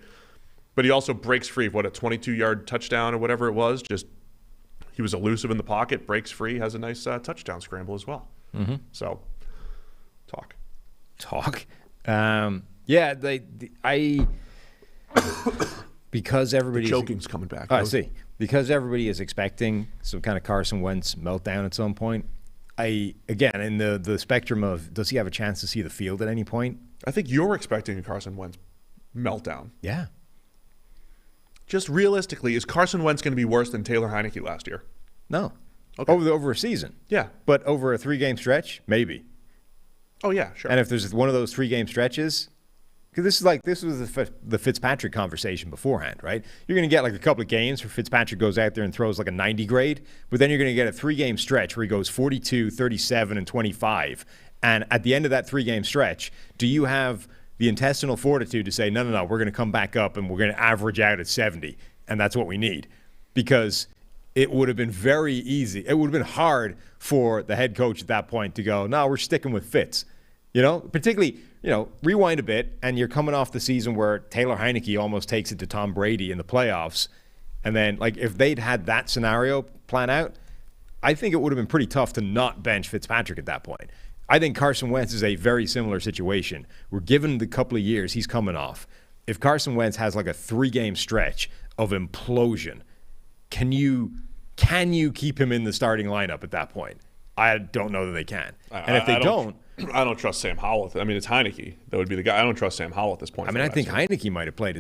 But he also breaks free. What, a 22-yard touchdown or whatever it was? Just he was elusive in the pocket, breaks free, has a nice touchdown scramble as well. Mm-hmm. So, talk. Yeah, because everybody's choking's coming back. Oh, I see. Because everybody is expecting some kind of Carson Wentz meltdown at some point. Again, in the spectrum of does he have a chance to see the field at any point? I think you're expecting a Carson Wentz meltdown. Yeah. Just realistically, is Carson Wentz going to be worse than Taylor Heineke last year? No. Okay. Over a season. Yeah. But over a 3-game stretch, maybe. Oh, yeah, sure. And if there's one of those 3-game stretches, because this was the Fitzpatrick conversation beforehand, right? You're going to get like a couple of games where Fitzpatrick goes out there and throws like a 90 grade, but then you're going to get a 3-game stretch where he goes 42, 37, and 25. And at the end of that 3-game stretch, do you have the intestinal fortitude to say, no, we're going to come back up and we're going to average out at 70, and that's what we need? Because it would have been very easy. It would have been hard for the head coach at that point to go, no, we're sticking with Fitz. Particularly, rewind a bit, and you're coming off the season where Taylor Heineke almost takes it to Tom Brady in the playoffs. And then, if they'd had that scenario plan out, I think it would have been pretty tough to not bench Fitzpatrick at that point. I think Carson Wentz is a very similar situation. We're given the couple of years he's coming off. If Carson Wentz has like a 3-game stretch of implosion, can you keep him in the starting lineup at that point? I don't know that they can. And if they don't, I don't trust Sam Howell. It's Heineke that would be the guy. I don't trust Sam Howell at this point. I think Heineke might have played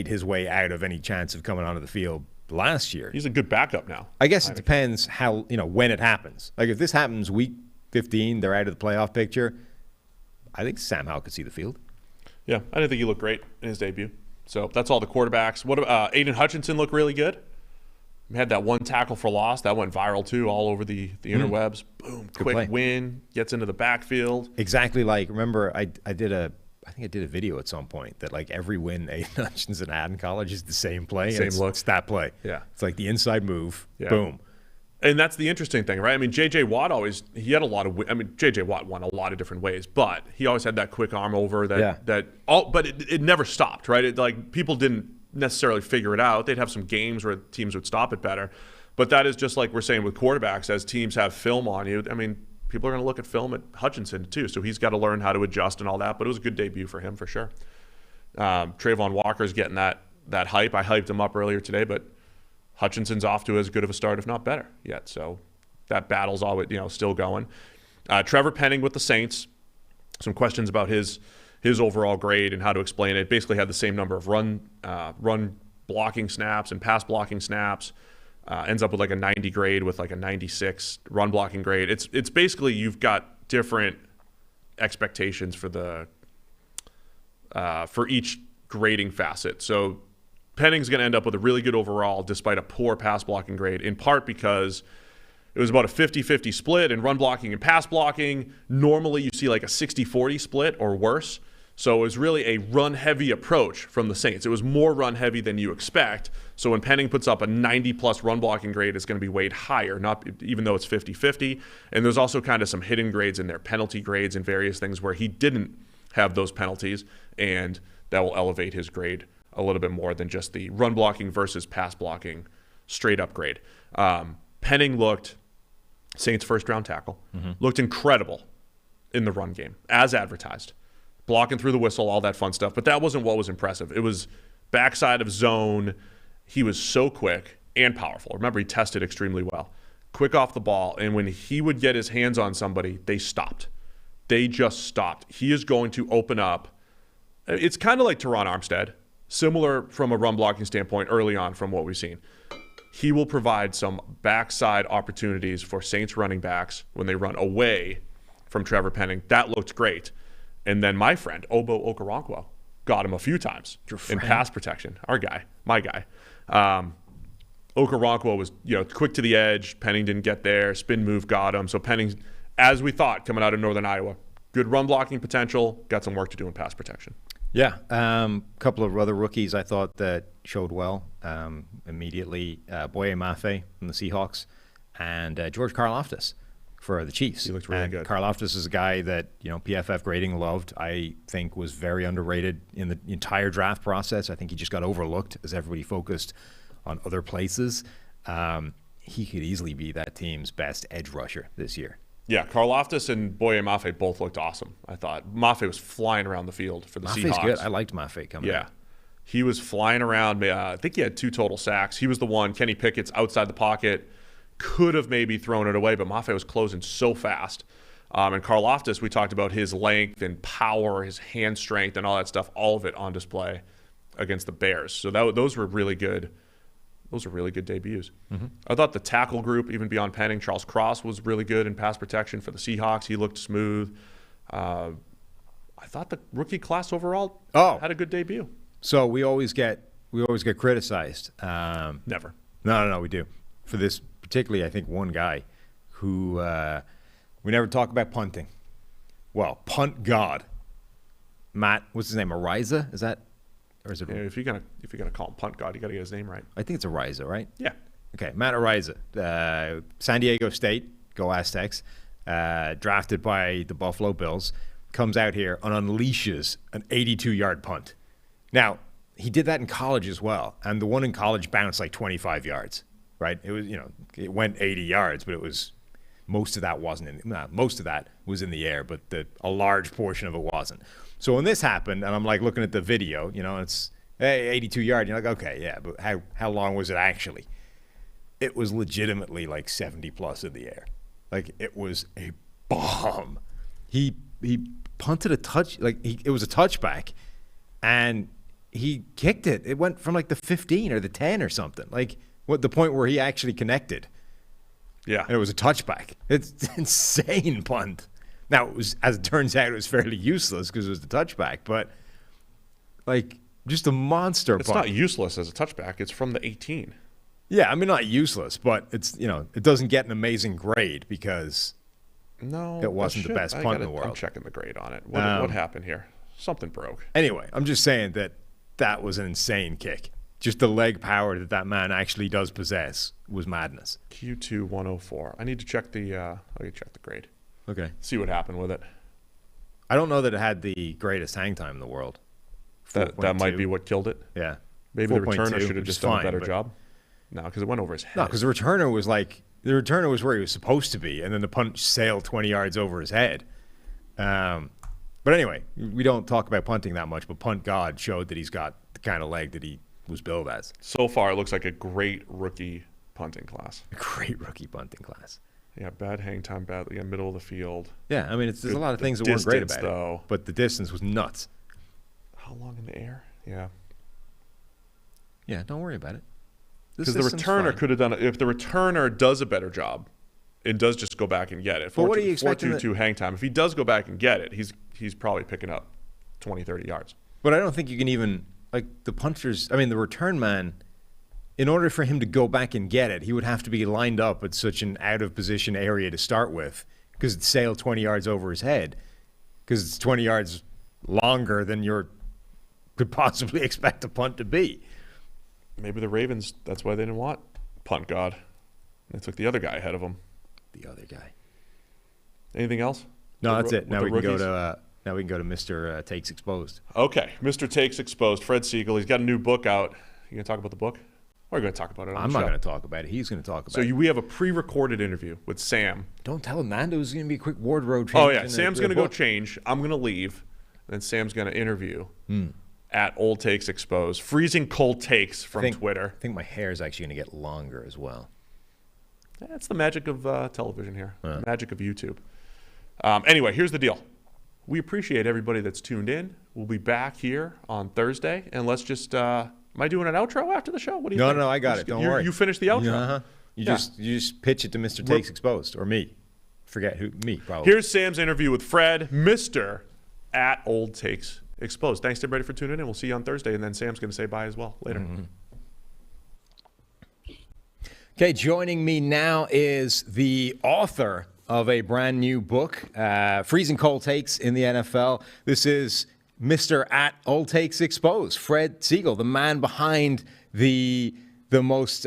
his way out of any chance of coming onto the field last year. He's a good backup now. I guess Heineke. It depends how when it happens. Like if this happens week 15, they're out of the playoff picture. I think Sam Howell could see the field. Yeah, I didn't think he looked great in his debut. So that's all the quarterbacks. What about Aiden Hutchinson? Looked really good. We had that 1 tackle for loss that went viral too, all over the interwebs. Boom, good quick play. Win, gets into the backfield. Exactly. Remember, I think I did a video at some point that every win Aiden Hutchinson had in college is the same play. Same look. It's that play. Yeah. It's like the inside move. Yeah. Boom. And that's the interesting thing, right? J.J. Watt he had a lot of J.J. Watt won a lot of different ways, but he always had that quick arm over but it never stopped, right? People didn't necessarily figure it out. They'd have some games where teams would stop it better. But that is just like we're saying with quarterbacks, as teams have film on you, people are going to look at film at Hutchinson too, so he's got to learn how to adjust and all that, but it was a good debut for him for sure. Trayvon Walker's getting that hype. I hyped him up earlier today, but Hutchinson's off to as good of a start, if not better, yet. So that battle's always, still going. Trevor Penning with the Saints. Some questions about his overall grade and how to explain it. Basically had the same number of run blocking snaps and pass blocking snaps. Ends up with a 90 grade with a 96 run blocking grade. It's basically you've got different expectations for each grading facet. So Penning's going to end up with a really good overall despite a poor pass blocking grade, in part because it was about a 50-50 split in run blocking and pass blocking. Normally you see a 60-40 split or worse. So it was really a run-heavy approach from the Saints. It was more run-heavy than you expect. So when Penning puts up a 90-plus run blocking grade, it's going to be weighed higher, even though it's 50-50. And there's also kind of some hidden grades in there, penalty grades and various things where he didn't have those penalties, and that will elevate his grade a little bit more than just the run blocking versus pass blocking straight-up grade. Penning looked, Saints' first-round tackle, looked incredible in the run game, as advertised. Blocking through the whistle, all that fun stuff. But that wasn't what was impressive. It was backside of zone. He was so quick and powerful. Remember, he tested extremely well. Quick off the ball. And when he would get his hands on somebody, they stopped. They just stopped. He is going to open up. It's kind of like Teron Armstead, similar from a run blocking standpoint early on from what we've seen. He will provide some backside opportunities for Saints running backs when they run away from Trevor Penning. That looked great. And then my friend, Obo Okoronkwo, got him a few times in pass protection. Our guy, my guy. Okoronkwo was quick to the edge. Penning didn't get there. Spin move got him. So Penning, as we thought, coming out of Northern Iowa, good run blocking potential, got some work to do in pass protection. Yeah. A couple of other rookies I thought that showed well immediately. Boye Mafe from the Seahawks and George Karlaftis for the Chiefs. He looked really good. Karlaftis is a guy that, PFF grading loved. I think was very underrated in the entire draft process. I think he just got overlooked as everybody focused on other places. He could easily be that team's best edge rusher this year. Yeah, Karlaftis and Boye Mafe both looked awesome, I thought. Mafe was flying around the field for the Seahawks. Mafe's good. I liked Mafe coming out. He was flying around. I think he had 2 total sacks. He was the one. Kenny Pickett's outside the pocket. Could have maybe thrown it away, but Mafe was closing so fast. And Karlaftis, we talked about his length and power, his hand strength, and all that stuff, all of it on display against the Bears. So those were really good. Those are really good debuts. Mm-hmm. I thought the tackle group, even beyond Penning, Charles Cross was really good in pass protection for the Seahawks. He looked smooth. I thought the rookie class overall had a good debut. So we always get criticized. Never. No, we do. For this, particularly, I think one guy who we never talk about punting. Well, punt god, Matt. What's his name? Ariza? Is that? Or is it? Yeah, if you're gonna call him punt god, you got to get his name right. I think it's Ariza, right? Yeah. Okay, Matt Ariza, San Diego State, go Aztecs, drafted by the Buffalo Bills, comes out here and unleashes an 82-yard punt. Now, he did that in college as well, and the one in college bounced like 25 yards, right? It was, it went 80 yards, but it was most of that was in the air, but a large portion of it wasn't. So when this happened, and I'm like looking at the video, it's 82 yards. You're like, okay, yeah, but how long was it actually? It was legitimately like 70 plus in the air. Like it was a bomb. He punted a touch, it was a touchback, and he kicked it. It went from like the 15 or the 10 or something. Like the point where he actually connected. Yeah. And it was a touchback. It's insane punt. Now, as it turns out, it was fairly useless because it was the touchback, but just a monster punt. It's not useless as a touchback. It's from the 18. Yeah, I mean, not useless, but it's, it doesn't get an amazing grade because it wasn't the best punt in the world. I'm checking the grade on it. What happened here? Something broke. Anyway, I'm just saying that was an insane kick. Just the leg power that man actually does possess was madness. Q2 104. I need to check the grade. Okay. See what happened with it. I don't know that it had the greatest hang time in the world. That might be what killed it. Yeah. Maybe the returner should have just done a better job. No, because it went over his head. No, because the returner was where he was supposed to be, and then the punt sailed 20 yards over his head. But anyway, we don't talk about punting that much, but Punt God showed that he's got the kind of leg that he was billed as. So far, it looks like a great rookie punting class. A great rookie punting class. Yeah, bad hang time, middle of the field. Yeah, I mean, there's a lot of things that weren't great about it, but the distance was nuts. How long in the air? Yeah. Yeah, don't worry about it. Because the returner could have done it. If the returner does a better job, it does just go back and get it. But what are you expecting? 4.22 hang time. If he does go back and get it, he's probably picking up 20, 30 yards. But I don't think you can even, the punters, the return man, in order for him to go back and get it, he would have to be lined up at such an out-of-position area to start with because it sailed 20 yards over his head because it's 20 yards longer than you could possibly expect a punt to be. Maybe the Ravens, that's why they didn't want Punt God. They took the other guy ahead of him. The other guy. Anything else? No, that's it. Now we can go to Mr. Takes Exposed. Okay, Mr. Takes Exposed. Fred Segal. He's got a new book out. You going to talk about the book? Or are you going to talk about it on I'm the show? not going to talk about it. He's going to talk about it. So we have a pre-recorded interview with Sam. Don't tell him that. It was going to be a quick wardrobe change. Oh, yeah. Sam's going to go change. I'm going to leave. Then Sam's going to interview at Old Takes Exposed. Freezing cold takes from Twitter. I think my hair is actually going to get longer as well. That's the magic of television here. The magic of YouTube. Anyway, here's the deal. We appreciate everybody that's tuned in. We'll be back here on Thursday. And let's just... am I doing an outro after the show? What do you think? No, I got it. Don't worry. You finished the outro. Uh-huh. You just pitch it to Mr. Takes Exposed or me. Forget who. Me, probably. Here's Sam's interview with Fred, Mr. at Old Takes Exposed. Thanks to everybody for tuning in. We'll see you on Thursday. And then Sam's going to say bye as well later. Mm-hmm. Okay, joining me now is the author of a brand new book, Freezing Cold Takes in the NFL. This is Mr. at Old Takes Exposed, Fred Segal, the man behind the most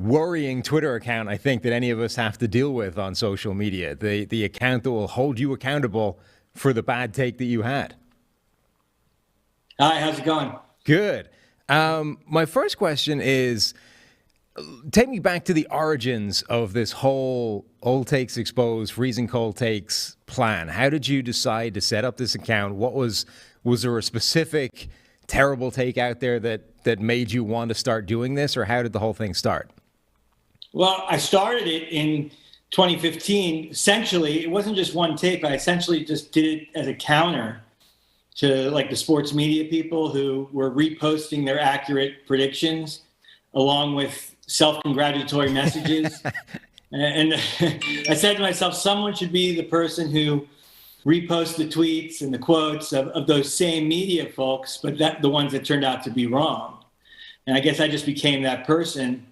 worrying Twitter account, I think, that any of us have to deal with on social media. The account that will hold you accountable for the bad take that you had. Hi, how's it going? Good. My first question is, take me back to the origins of this whole Old Takes Exposed, Freezing Cold Takes plan. How did you decide to set up this account? Was there a specific terrible take out there that made you want to start doing this, or how did the whole thing start? Well, I started it in 2015. Essentially, it wasn't just one take, but I essentially just did it as a counter to like the sports media people who were reposting their accurate predictions along with self-congratulatory messages. And I said to myself, someone should be the person who reposts the tweets and the quotes of those same media folks, but the ones that turned out to be wrong. And I guess I just became that person.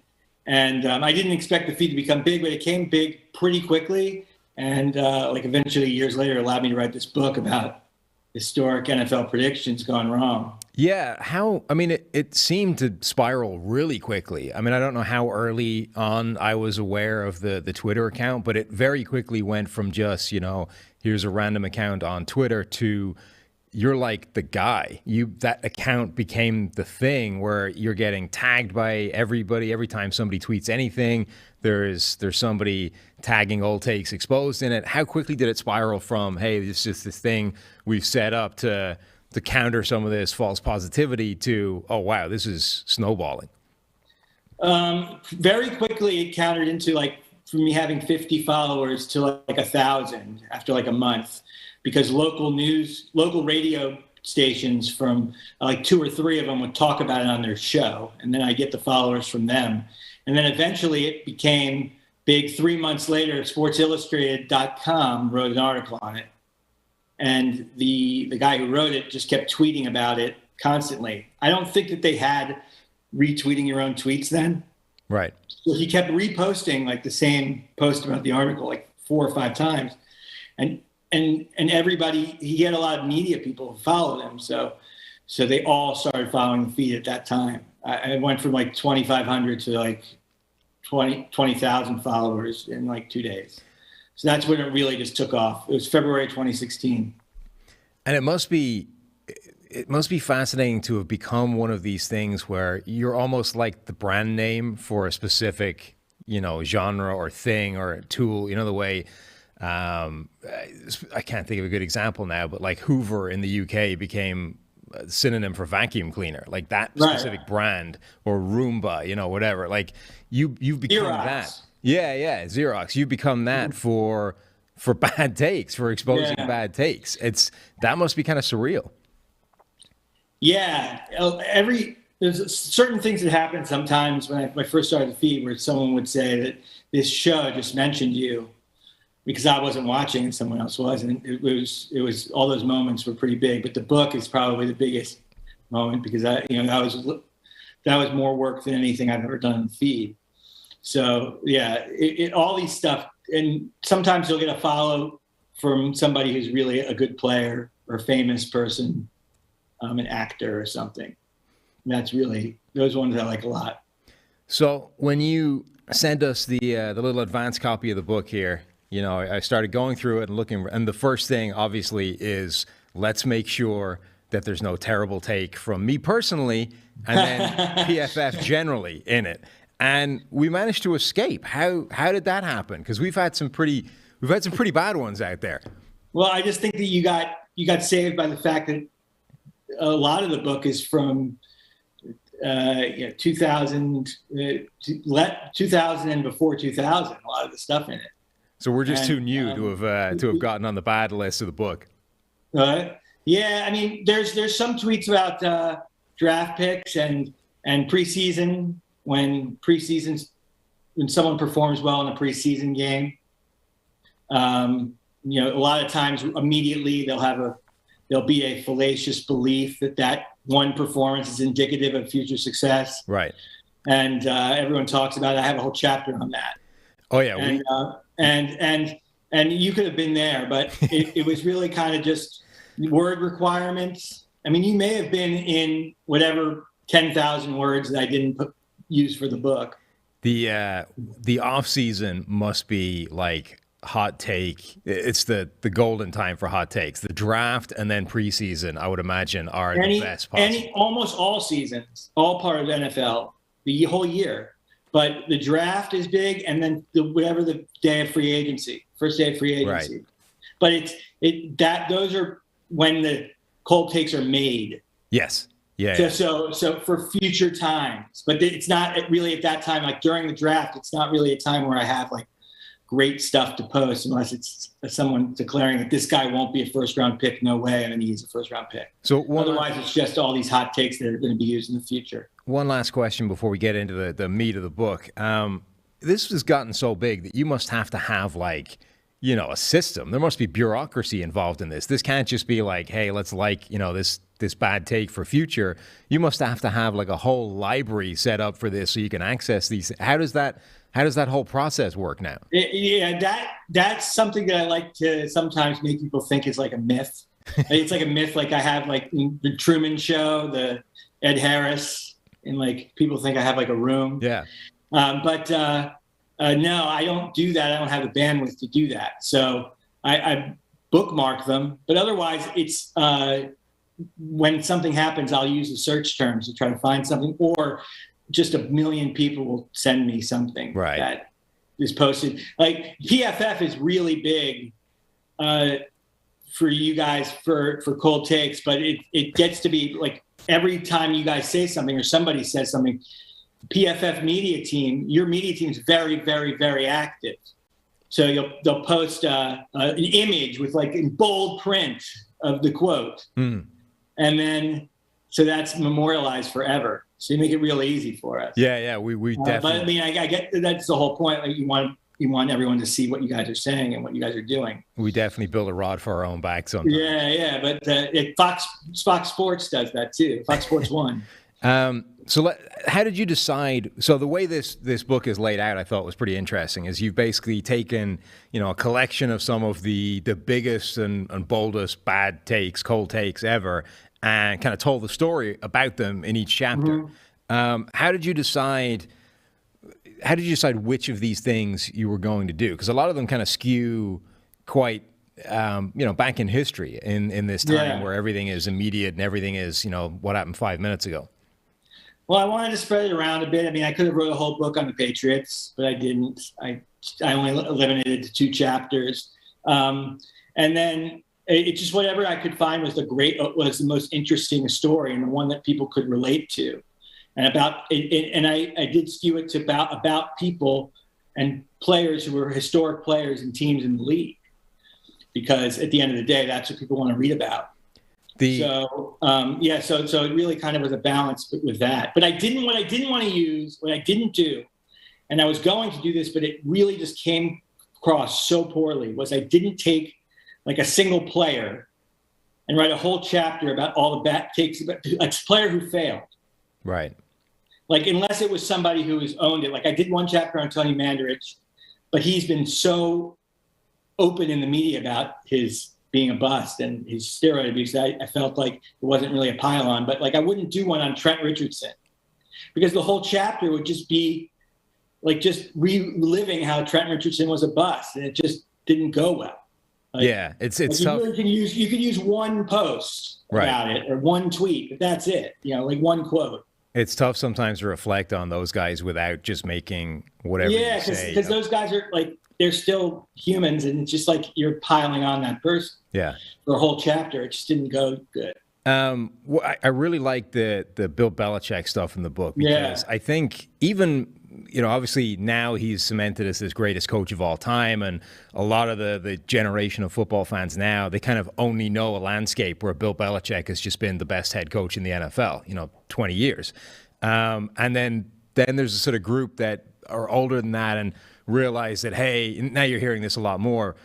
And I didn't expect the feed to become big, but it came big pretty quickly. And eventually years later, it allowed me to write this book about historic NFL predictions gone wrong. Yeah, it seemed to spiral really quickly. I mean, I don't know how early on I was aware of the Twitter account, but it very quickly went from just, here's a random account on Twitter to you're like the guy. That account became the thing where you're getting tagged by everybody. Every time somebody tweets anything, there's somebody tagging Old Takes Exposed in it. How quickly did it spiral from, hey, this is this thing we've set up to counter some of this false positivity to, oh, wow, this is snowballing? Very quickly, it countered into from me having 50 followers to 1,000 after a month, because local radio stations from 2 or 3 of them would talk about it on their show. And then I get the followers from them. And then eventually it became big. 3 months later, SportsIllustrated.com wrote an article on it. And the guy who wrote it just kept tweeting about it constantly. I don't think that they had retweeting your own tweets then. Right. So he kept reposting the same post about the article 4 or 5 times. And everybody, he had a lot of media people who followed him. So they all started following the feed at that time. I went from 2,500 to 20,000 followers in 2 days. So that's when it really just took off. It was February 2016. And it must be fascinating to have become one of these things where you're almost like the brand name for a specific, genre or thing or a tool. The way, I can't think of a good example now, but Hoover in the UK became a synonym for vacuum cleaner, that specific brand, or Roomba, whatever. You've become Xerox. that. Yeah, Xerox. You've become that for bad takes, for exposing bad takes. That must be kind of surreal. Yeah, there's certain things that happen sometimes when I first started the feed where someone would say that this show just mentioned you because I wasn't watching and someone else was, and it was all those moments were pretty big. But the book is probably the biggest moment because that was more work than anything I've ever done in the feed. So yeah, all these stuff, and sometimes you'll get a follow from somebody who's really a good player or a famous person, an actor or something. And that's really those ones I like a lot. So when you send us the little advanced copy of the book here, I started going through it and looking, and the first thing obviously is let's make sure that there's no terrible take from me personally, and then PFF generally in it. And we managed to escape. How did that happen? Because we've had some pretty bad ones out there. Well, I just think that you got saved by the fact that a lot of the book is from 2000 and before 2000. A lot of the stuff in it. So we're just too new to have gotten on the bad list of the book. Yeah, I mean, there's some tweets about draft picks and preseason. When someone performs well in a preseason game, a lot of times immediately there'll be a fallacious belief that one performance is indicative of future success. Right. And everyone talks about it. I have a whole chapter on that. Oh yeah. And you could have been there, but it was really kind of just word requirements. I mean, you may have been in whatever 10,000 words that I didn't use for the book. The off season must be like hot take. It's the golden time for hot takes. The draft and then preseason, I would imagine, are the best possible. Almost all seasons, all part of NFL, the whole year. But the draft is big, and then whatever the day of free agency, first day of free agency. Right. But those are when the cold takes are made. Yes. Yeah. So for future times, but it's not really at that time. Like during the draft, it's not really a time where I have like great stuff to post unless it's someone declaring that this guy won't be a first round pick. No way. And then he's a first round pick. So otherwise it's just all these hot takes that are going to be used in the future. One last question before we get into the meat of the book. This has gotten so big that you must have to have like, a system. There must be bureaucracy involved in this. This can't just be like, hey, let's this bad take for future. You must have to have like a whole library set up for this so you can access these. How does that whole process work now? That's something that I like to sometimes make people think is like a myth. It's like a myth. Like I have like the Truman Show, the Ed Harris, and like people think I have like a room. Yeah. No, I don't do that. I don't have the bandwidth to do that. So I bookmark them. But otherwise, it's when something happens, I'll use the search terms to try to find something, or just a million people will send me something that is posted. Like PFF is really big for you guys for cold takes, but it gets to be like every time you guys say something or somebody says something, PFF media team, your media team is very, very, very active. So they'll post an image with like in bold print of the quote. And then, so that's memorialized forever. So you make it real easy for us. Yeah. We definitely. But I mean, I get that's the whole point. Like you want everyone to see what you guys are saying and what you guys are doing. We definitely build a rod for our own back sometimes. Yeah. But Fox Sports does that too. Fox Sports 1. So how did you decide? So the way this book is laid out, I thought was pretty interesting. Is you've basically taken a collection of some of the biggest and boldest bad takes, cold takes ever, and kind of told the story about them in each chapter. Mm-hmm. How did you decide which of these things you were going to do? Because a lot of them kind of skew quite. Back in history in this time where everything is immediate and everything is what happened 5 minutes ago. Well, I wanted to spread it around a bit. I mean, I could have wrote a whole book on the Patriots, but I didn't. I only eliminated it to 2 chapters. And then it just whatever I could find was the most interesting story and the one that people could relate to. And I did skew it to about people and players who were historic players and teams in the league, because at the end of the day, that's what people want to read about. So it really kind of was a balance with that. But what I didn't do, and I was going to do this, but it really just came across so poorly, was I didn't take like a single player and write a whole chapter about all the bad takes about a player who failed. Right. Like, unless it was somebody who has owned it. Like I did one chapter on Tony Mandarich, but he's been so open in the media about his being a bust and his steroid abuse, I felt like it wasn't really a pile-on. But like I wouldn't do one on Trent Richardson, because the whole chapter would just be like just reliving how Trent Richardson was a bust, and it just didn't go well. Like, it's like tough. You could use one post about it or one tweet, but that's it. Like one quote. It's tough sometimes to reflect on those guys without just making whatever you say. Because those guys are like, they're still humans, and it's just like you're piling on that person. Yeah. For a whole chapter, it just didn't go good. I really like the Bill Belichick stuff in the book, because I think even, obviously now he's cemented as this greatest coach of all time, and a lot of the generation of football fans now, they kind of only know a landscape where Bill Belichick has just been the best head coach in the NFL, 20 years. And then there's a sort of group that are older than that and realize that, hey, now you're hearing this a lot more.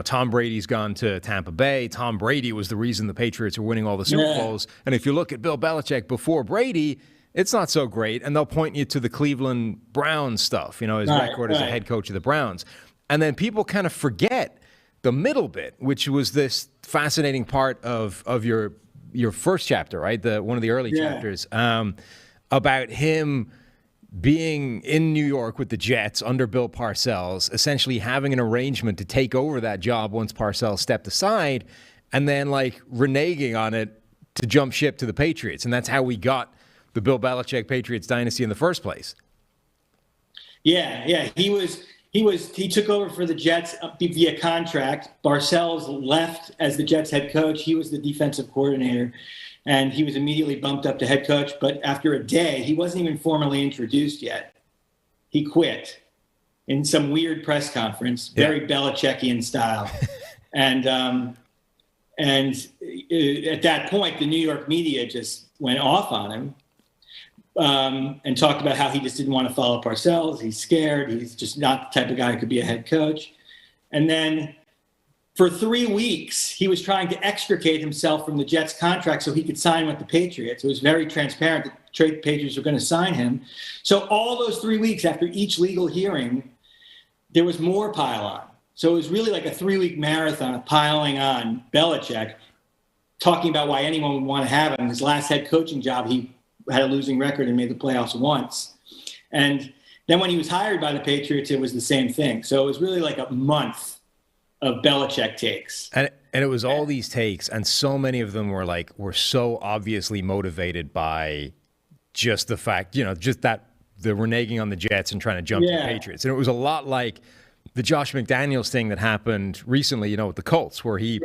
Tom Brady's gone to Tampa Bay. Tom Brady was the reason the Patriots are winning all the Super Bowls. And if you look at Bill Belichick before Brady, it's not so great. And they'll point you to the Cleveland Browns stuff, his record as a head coach of the Browns. And then people kind of forget the middle bit, which was this fascinating part of your first chapter, right? One of the early chapters, about him being in New York with the Jets under Bill Parcells, essentially having an arrangement to take over that job once Parcells stepped aside, and then reneging on it to jump ship to the Patriots. And that's how we got the Bill Belichick Patriots dynasty in the first place. Yeah. He took over for the Jets via contract. Parcells left as the Jets head coach. He was the defensive coordinator, and he was immediately bumped up to head coach. But after a day, he wasn't even formally introduced yet. He quit in some weird press conference, very Belichickian style. And at that point, the New York media just went off on him. And talked about how he just didn't want to follow Parcells. He's scared. He's just not the type of guy who could be a head coach. And then for 3 weeks, he was trying to extricate himself from the Jets contract so he could sign with the Patriots. It was very transparent that the Patriots were going to sign him. So all those 3 weeks after each legal hearing, there was more pile on. So it was really like a 3-week marathon of piling on Belichick, talking about why anyone would want to have him. His last head coaching job, he had a losing record and made the playoffs once. And then when he was hired by the Patriots, it was the same thing. So it was really like a month of Belichick takes. And it was all these takes, and so many of them were so obviously motivated by just the fact, just that the reneging on the Jets and trying to jump to the Patriots. And it was a lot like the Josh McDaniels thing that happened recently, with the Colts, where he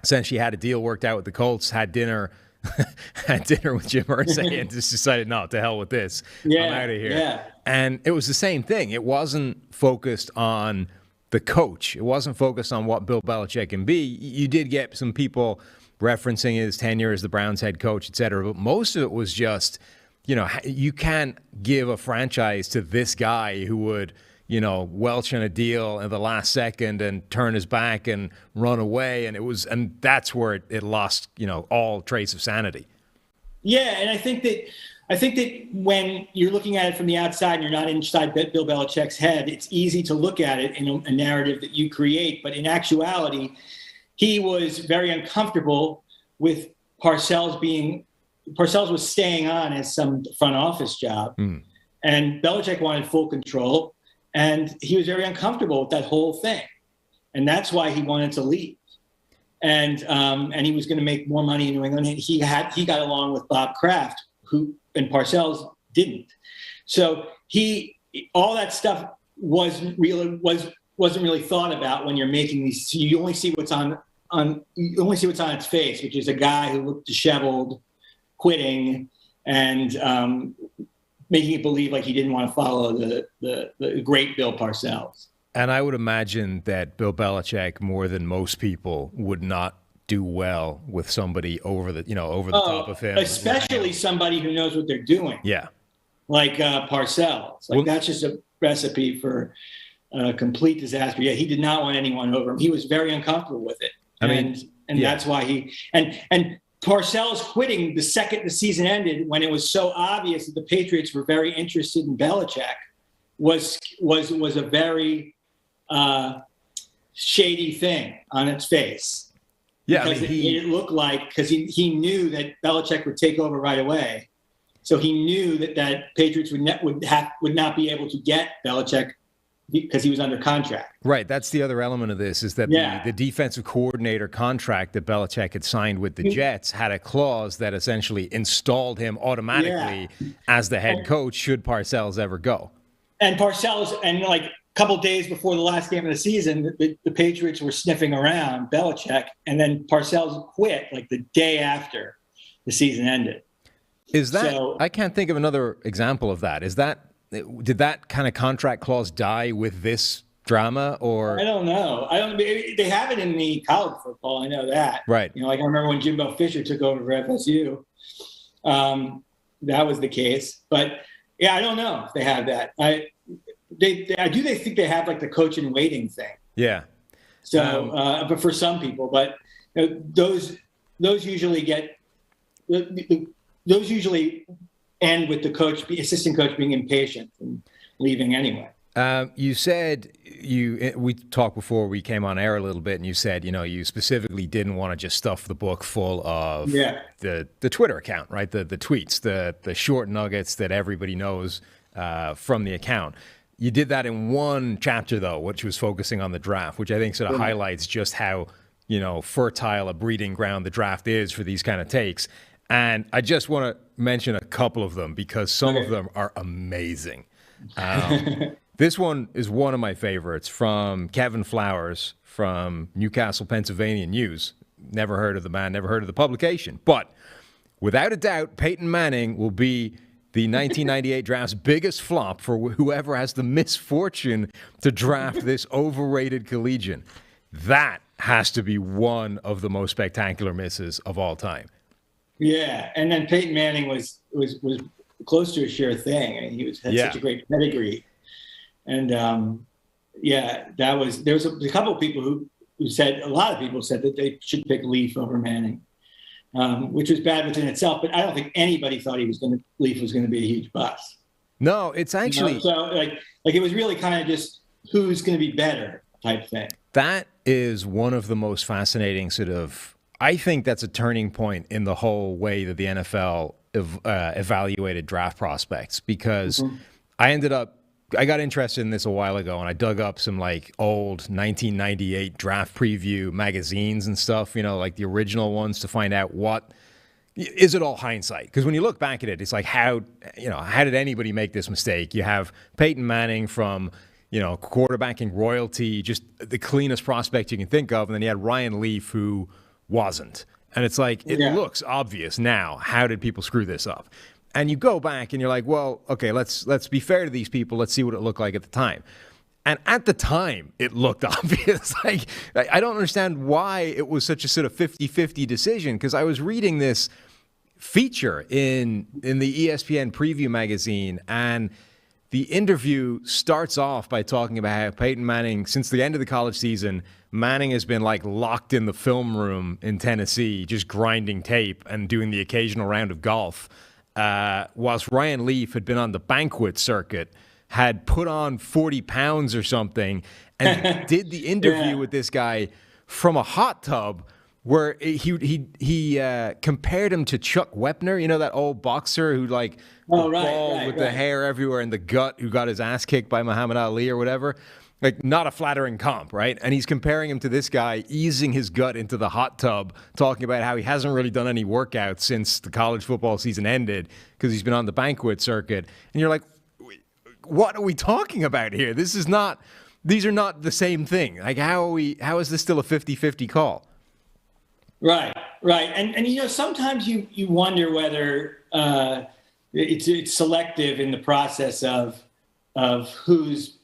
essentially had a deal worked out with the Colts, had dinner with Jim Irsay and just decided, no, to hell with this. I'm out of here. Yeah. And it was the same thing. It wasn't focused on the coach. It wasn't focused on what Bill Belichick can be. You did get some people referencing his tenure as the Browns head coach, et cetera, but most of it was just, you can't give a franchise to this guy who would, welch in a deal in the last second and turn his back and run away. And that's where it lost, all trace of sanity. Yeah. And I think that when you're looking at it from the outside and you're not inside Bill Belichick's head, it's easy to look at it in a narrative that you create. But in actuality, he was very uncomfortable with Parcells was staying on as some front office job. And Belichick wanted full control. And he was very uncomfortable with that whole thing. And that's why he wanted to leave. And he was going to make more money in New England. He got along with Bob Kraft, and Parcells didn't. So all that stuff wasn't really thought about when you're making these. So you only see what's on its face, which is a guy who looked disheveled, quitting, and making it believe like he didn't want to follow the great Bill Parcells. And I would imagine that Bill Belichick, more than most people, would not do well with somebody over the top of him. Especially somebody who knows what they're doing. Yeah. Like Parcells. That's just a recipe for a complete disaster. Yeah, he did not want anyone over him. He was very uncomfortable with it. That's why and Parcells quitting the second the season ended, when it was so obvious that the Patriots were very interested in Belichick, was a very shady thing on its face. Yeah, because it made it look like, because he knew that Belichick would take over right away, so he knew that Patriots would not be able to get Belichick because he was under contract. Right. That's the other element of this, is that the defensive coordinator contract that Belichick had signed with the Jets had a clause that essentially installed him automatically as the head coach should Parcells ever go. And Parcells, and a couple days before the last game of the season, the Patriots were sniffing around Belichick, and then Parcells quit the day after the season ended. I can't think of another example of that. Did that kind of contract clause die with this drama, or? I don't know. They have it in the college football. I know that. Right. I remember when Jimbo Fisher took over for FSU. That was the case. But yeah, I don't know if they have that. I do think they have the coach in waiting thing. Yeah. So, but for some people, but those usually end with the assistant coach being impatient and leaving anyway. You said we talked before we came on air a little bit, and you said, you specifically didn't want to just stuff the book full of the Twitter account, right? The tweets, the short nuggets that everybody knows from the account. You did that in one chapter, though, which was focusing on the draft, which I think sort of highlights just how, fertile a breeding ground the draft is for these kind of takes. And I just want to mention a couple of them because some of them are amazing. This one is one of my favorites from Kevin Flowers from Newcastle, Pennsylvania News. Never heard of the man, never heard of the publication. But without a doubt, Peyton Manning will be the 1998 draft's biggest flop for whoever has the misfortune to draft this overrated collegian. That has to be one of the most spectacular misses of all time. Yeah, and then Peyton Manning was close to a sure thing. I mean, he had such a great pedigree, and there was a couple of people who said, a lot of people said that they should pick Leaf over Manning, which was bad within itself. But I don't think anybody thought Leaf was going to be a huge bust. No, it's actually so it was really kind of just who's going to be better type thing. That is one of the most fascinating sort of. I think that's a turning point in the whole way that the NFL evaluated draft prospects because I got interested in this a while ago and I dug up some old 1998 draft preview magazines and stuff, like the original ones to find out is it all hindsight? Because when you look back at it, it's like how did anybody make this mistake? You have Peyton Manning from, quarterbacking royalty, just the cleanest prospect you can think of. And then you had Ryan Leaf who wasn't. And it's looks obvious now. How did people screw this up? And you go back and you're like, well, okay, let's be fair to these people. Let's see what it looked like at the time. And at the time, it looked obvious. I don't understand why it was such a sort of 50-50 decision because I was reading this feature in the ESPN preview magazine and the interview starts off by talking about how Peyton Manning, since the end of the college season, Manning has been locked in the film room in Tennessee, just grinding tape and doing the occasional round of golf, whilst Ryan Leaf had been on the banquet circuit, had put on 40 pounds or something, and did the interview with this guy from a hot tub where he compared him to Chuck Wepner, that old boxer who bald with the hair everywhere in the gut, who got his ass kicked by Muhammad Ali or whatever. Not a flattering comp, right? And he's comparing him to this guy easing his gut into the hot tub, talking about how he hasn't really done any workouts since the college football season ended because he's been on the banquet circuit. And you're like, what are we talking about here? These are not the same thing. How is this still a 50-50 call? Right. And sometimes you wonder whether it's selective in the process of who's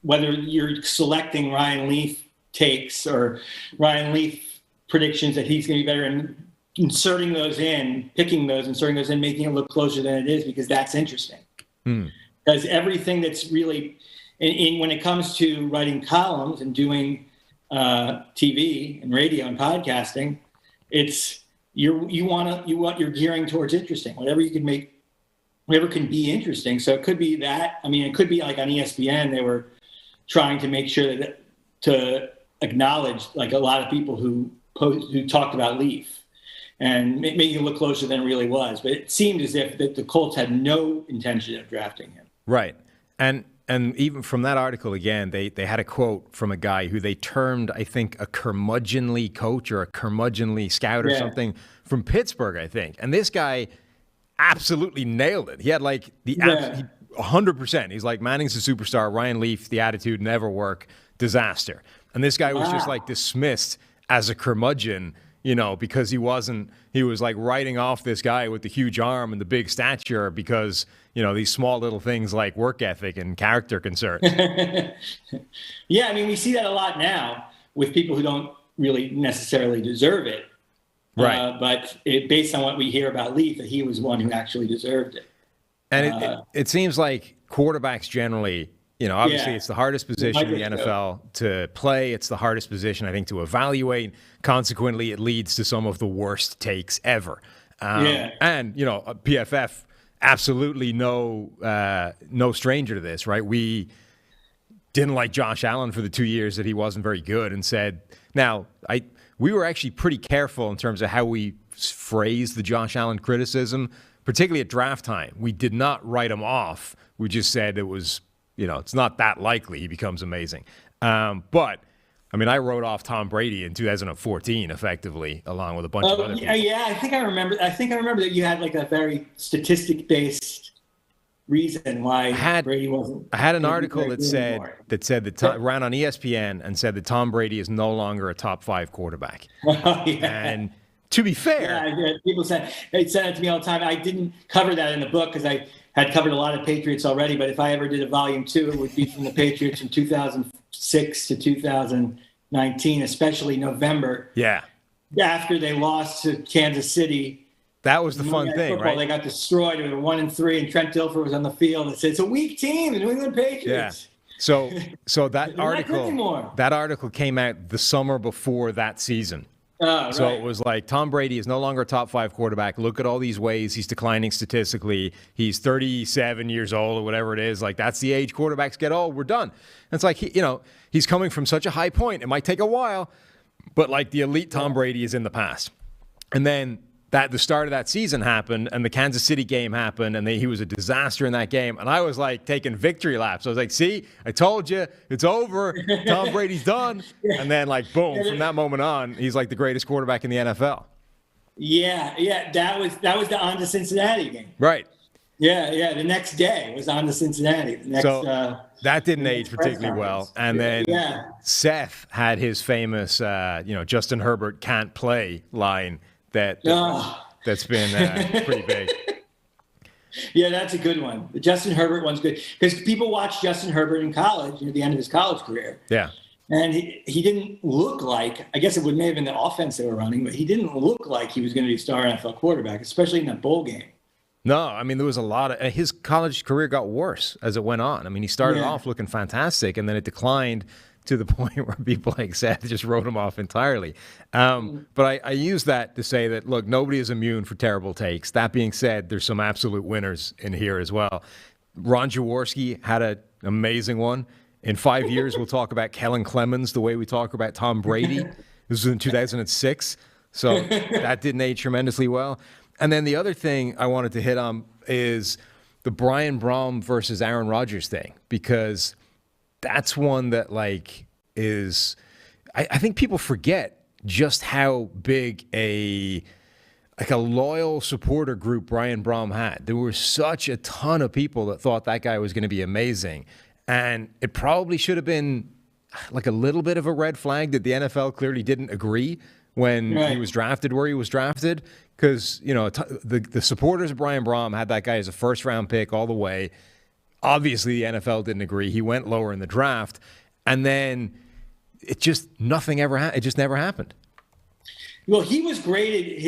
whether you're selecting Ryan Leaf takes or Ryan Leaf predictions that he's going to be better and inserting those in, making it look closer than it is because that's interesting. Because everything that's really when it comes to writing columns and doing TV and radio and podcasting, it's you're gearing towards interesting. Whatever can be interesting. So it could be that. I mean, it could be on ESPN they were trying to make sure to acknowledge a lot of people who talked about Leaf and making it look closer than it really was. But it seemed as if the Colts had no intention of drafting him. Right. And even from that article, again, they had a quote from a guy who they termed, I think, a curmudgeonly coach or a curmudgeonly scout or something from Pittsburgh, I think. And this guy absolutely nailed it. He had 100%. He's like, Manning's a superstar. Ryan Leaf, the attitude, never work, disaster. And this guy was just dismissed as a curmudgeon, because he was writing off this guy with the huge arm and the big stature because, these small little things like work ethic and character concerns. Yeah, I mean, we see that a lot now with people who don't really necessarily deserve it. Right. But based on what we hear about Leaf, that he was one who actually deserved it. And it seems like quarterbacks generally, obviously it's the hardest position in the NFL to play. It's the hardest position, I think, to evaluate. Consequently, it leads to some of the worst takes ever. And, PFF, absolutely no stranger to this, right? We didn't like Josh Allen for the 2 years that he wasn't very good and said, we were actually pretty careful in terms of how we phrased the Josh Allen criticism particularly at draft time, we did not write him off. We just said it was, it's not that likely he becomes amazing. But I mean, I wrote off Tom Brady in 2014, effectively, along with a bunch of other people. Yeah, I think I remember that you had like a very statistic-based reason why Brady wasn't. I had an article that said ran on ESPN and said that Tom Brady is no longer a top 5 quarterback. And to be fair, people said it to me all the time. I didn't cover that in the book because I had covered a lot of Patriots already. But if I ever did a volume 2, it would be from the Patriots from 2006 to 2019, especially November. Yeah. After they lost to Kansas City. That was the fun thing, right? They got destroyed. They were 1-3, and Trent Dilfer was on the field and said, "It's a weak team, the New England Patriots." Yeah. So that article came out the summer before that season. So it was like, Tom Brady is no longer a top 5 quarterback. Look at all these ways he's declining statistically. He's 37 years old or whatever it is. Like, that's the age quarterbacks get old. We're done. And it's like, he's coming from such a high point. It might take a while, but like the elite Tom Brady is in the past. And then the start of that season happened, and the Kansas City game happened, and he was a disaster in that game. And I was like taking victory laps. I was like, see, I told you, it's over. Tom Brady's done. And then like, boom, from that moment on, he's like the greatest quarterback in the NFL. Yeah. That was the on to Cincinnati game. Right. Yeah. The next day was on to Cincinnati. That didn't age particularly well. And then Seth had his famous, Justin Herbert can't play line that's been pretty big. Yeah, that's a good one. The Justin Herbert one's good because people watched Justin Herbert in college, the end of his college career. Yeah. And he didn't look like, I guess it may have been the offense they were running, but he didn't look like he was going to be a star NFL quarterback, especially in that bowl game. No, I mean, there was a lot of his college career got worse as it went on. I mean, he started off looking fantastic, and then it declined to the point where people like Seth just wrote him off entirely. But I use that to say that, look, nobody is immune for terrible takes. That being said, there's some absolute winners in here as well. Ron Jaworski had an amazing one. In 5 years, we'll talk about Kellen Clemens the way we talk about Tom Brady. This was in 2006. So that didn't age tremendously well. And then the other thing I wanted to hit on is the Brian Brohm versus Aaron Rodgers thing, because that's one that I think people forget just how big a loyal supporter group Brian Brohm had. There were such a ton of people that thought that guy was going to be amazing. And it probably should have been like a little bit of a red flag that the NFL clearly didn't agree when he was drafted where he was drafted. Because, the supporters of Brian Brohm had that guy as a first-round pick all the way. Obviously, the NFL didn't agree. He went lower in the draft. And then it just it just never happened. Well, he was graded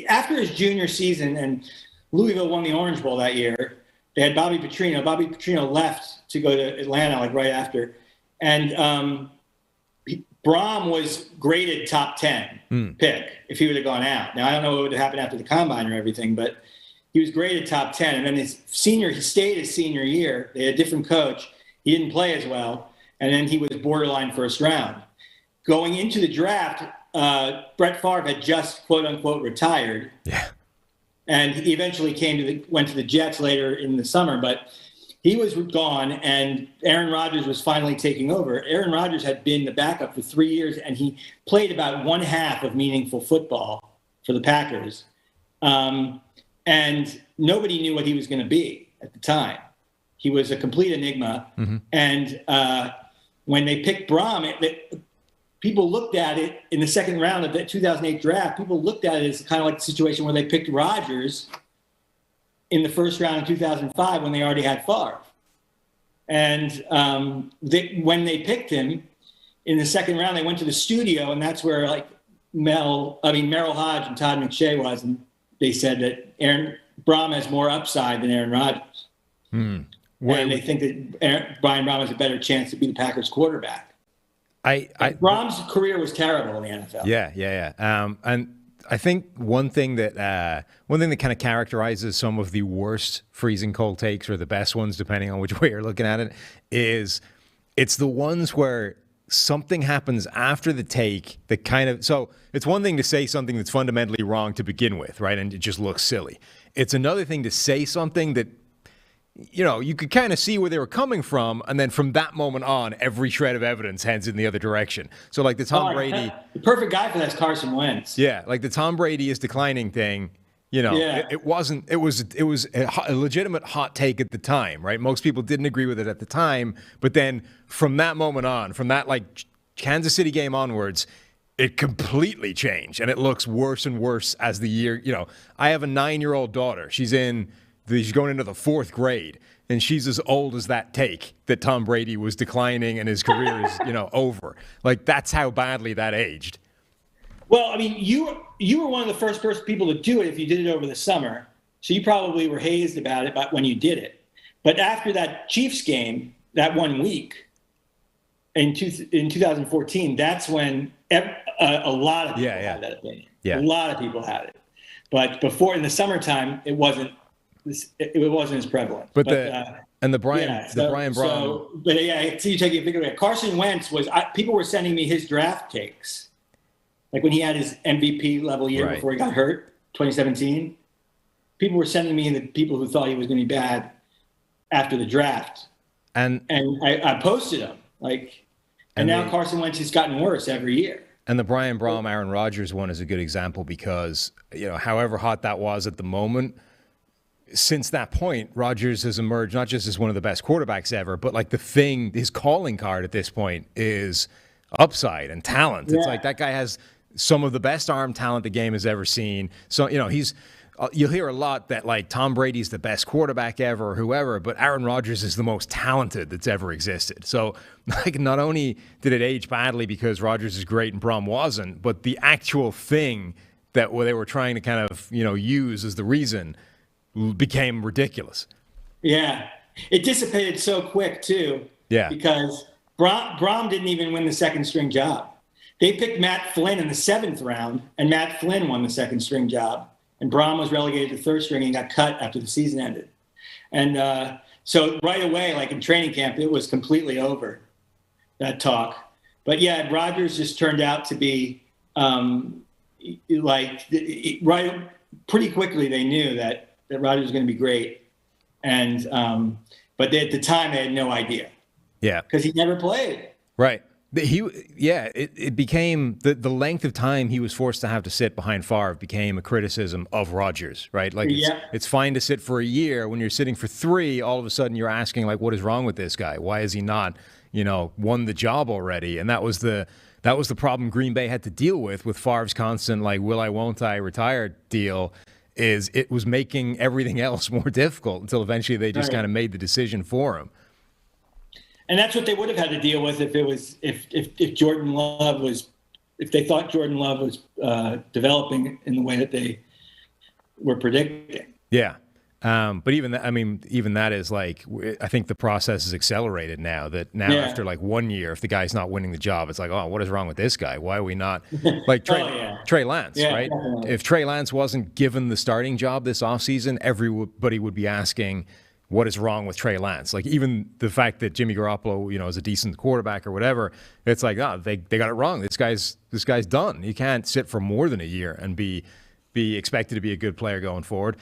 after his junior season, and Louisville won the Orange Bowl that year. They had Bobby Petrino. Bobby Petrino left to go to Atlanta right after. And Brohm was graded top 10 pick if he would have gone out. Now, I don't know what would have happened after the combine or everything, but he was graded top 10. And then he stayed his senior year. They had a different coach. He didn't play as well. And then he was borderline first round. Going into the draft, Brett Favre had just, quote unquote, retired. Yeah. And he eventually went to the Jets later in the summer, but he was gone, and Aaron Rodgers was finally taking over. Aaron Rodgers had been the backup for 3 years, and he played about one half of meaningful football for the Packers. And nobody knew what he was going to be at the time. He was a complete enigma. Mm-hmm. And when they picked Brohm, people looked at it in the second round of the 2008 draft. People looked at it as kind of like the situation where they picked Rodgers in the first round in 2005 when they already had Favre. And when they picked him in the second round, they went to the studio, and that's where Merrill Hodge and Todd McShay was, and they said that Brohm has more upside than Aaron Rodgers. And they think that Brian Brohm has a better chance to be the Packers quarterback. Brahm's career was terrible in the NFL. Yeah. And I think one thing that kind of characterizes some of the worst freezing cold takes, or the best ones, depending on which way you're looking at it, is it's the ones where something happens after the take that kind of, so it's one thing to say something that's fundamentally wrong to begin with, right? And it just looks silly. It's another thing to say something that, you could kind of see where they were coming from, and then from that moment on, every shred of evidence heads in the other direction. So like the Tom Brady, the perfect guy for that's Carson Wentz. Yeah, like the Tom Brady is declining thing. It was a legitimate hot take at the time, right? Most people didn't agree with it at the time, but then from that moment on, from that like Kansas City game onwards, it completely changed, and it looks worse and worse as the year. I have a 9-year-old daughter. She's going into the 4th grade, and she's as old as that take that Tom Brady was declining and his career is, over. Like, that's how badly that aged. Well, I mean, you were one of the first people to do it if you did it over the summer. So you probably were hazed about it when you did it. But after that Chiefs game, that 1 week in 2014, that's when a lot of people had that opinion. Yeah. A lot of people had it. But before, in the summertime, it wasn't as prevalent. But the Brian Brown. So you take a big look at Carson Wentz people were sending me his draft takes, like when he had his MVP level year before he got hurt, 2017. People were sending me the people who thought he was going to be bad after the draft, and I posted them and now Carson Wentz has gotten worse every year. And the Brian Brown, Aaron Rodgers one is a good example because however hot that was at the moment. Since that point, Rodgers has emerged not just as one of the best quarterbacks ever, but like his calling card at this point is upside and talent. Yeah. It's like that guy has some of the best arm talent the game has ever seen. So, you'll hear a lot that like Tom Brady's the best quarterback ever or whoever, but Aaron Rodgers is the most talented that's ever existed. So like not only did it age badly because Rodgers is great and Brom wasn't, but the actual thing that they were trying to kind of, use as the reason became ridiculous. Yeah. It dissipated so quick, too. Yeah. Because Brom didn't even win the second string job. They picked Matt Flynn in the 7th round, and Matt Flynn won the second string job. And Brom was relegated to 3rd string and got cut after the season ended. And so right away, like in training camp, it was completely over, that talk. But yeah, Rodgers just turned out to be pretty quickly they knew that Rodgers was going to be great. And but at the time, they had no idea. Yeah. Because he never played. Right. It became the length of time he was forced to have to sit behind Favre became a criticism of Rodgers, right? Like it's fine to sit for a year. When you're sitting for 3, all of a sudden you're asking like, what is wrong with this guy? Why is he not, won the job already? And that was the problem Green Bay had to deal with Favre's constant like, will I, won't I retire deal. Is it was making everything else more difficult until eventually they just kind of made the decision for him. And that's what they would have had to deal with if they thought Jordan Love was developing in the way that they were predicting. Yeah. But even that is like, I think the process is accelerated now after like 1 year, if the guy's not winning the job, it's like, oh, what is wrong with this guy? Why are we not like Trey Lance, right? Definitely. If Trey Lance wasn't given the starting job this offseason, everybody would be asking, what is wrong with Trey Lance? Like even the fact that Jimmy Garoppolo, is a decent quarterback or whatever, it's like, they got it wrong. This guy's done. You can't sit for more than a year and be expected to be a good player going forward.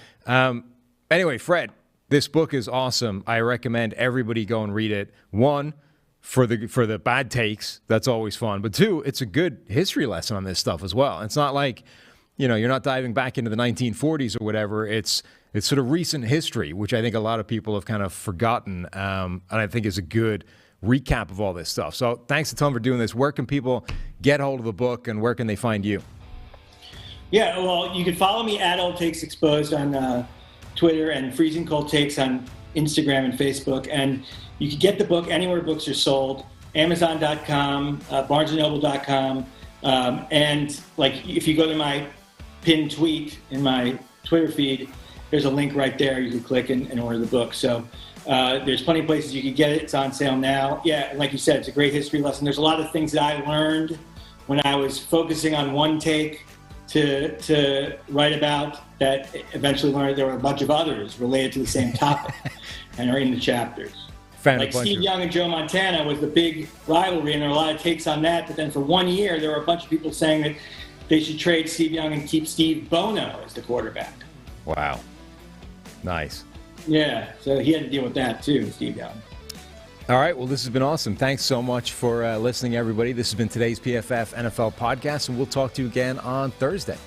Anyway, Fred, this book is awesome. I recommend everybody go and read it. 1, for the bad takes, that's always fun. But 2, it's a good history lesson on this stuff as well. It's not like, you're not diving back into the 1940s or whatever. It's sort of recent history, which I think a lot of people have kind of forgotten, and I think is a good recap of all this stuff. So thanks a ton for doing this. Where can people get hold of the book, and where can they find you? Yeah, well, you can follow me at Old Takes Exposed on Twitter and Freezing Cold Takes on Instagram and Facebook. And you can get the book anywhere books are sold, Amazon.com, BarnesandNoble.com. And like if you go to my pinned tweet in my Twitter feed, there's a link right there. You can click and order the book. So there's plenty of places you can get it. It's on sale now. Yeah, like you said, it's a great history lesson. There's a lot of things that I learned when I was focusing on one take to write about that eventually learned there were a bunch of others related to the same topic and are in the chapters. Like Steve Young and Joe Montana was the big rivalry, and there were a lot of takes on that. But then for 1 year, there were a bunch of people saying that they should trade Steve Young and keep Steve Bono as the quarterback. Wow. Nice. Yeah, so he had to deal with that too, Steve Young. All right, well, this has been awesome. Thanks so much for listening, everybody. This has been today's PFF NFL Podcast, and we'll talk to you again on Thursday.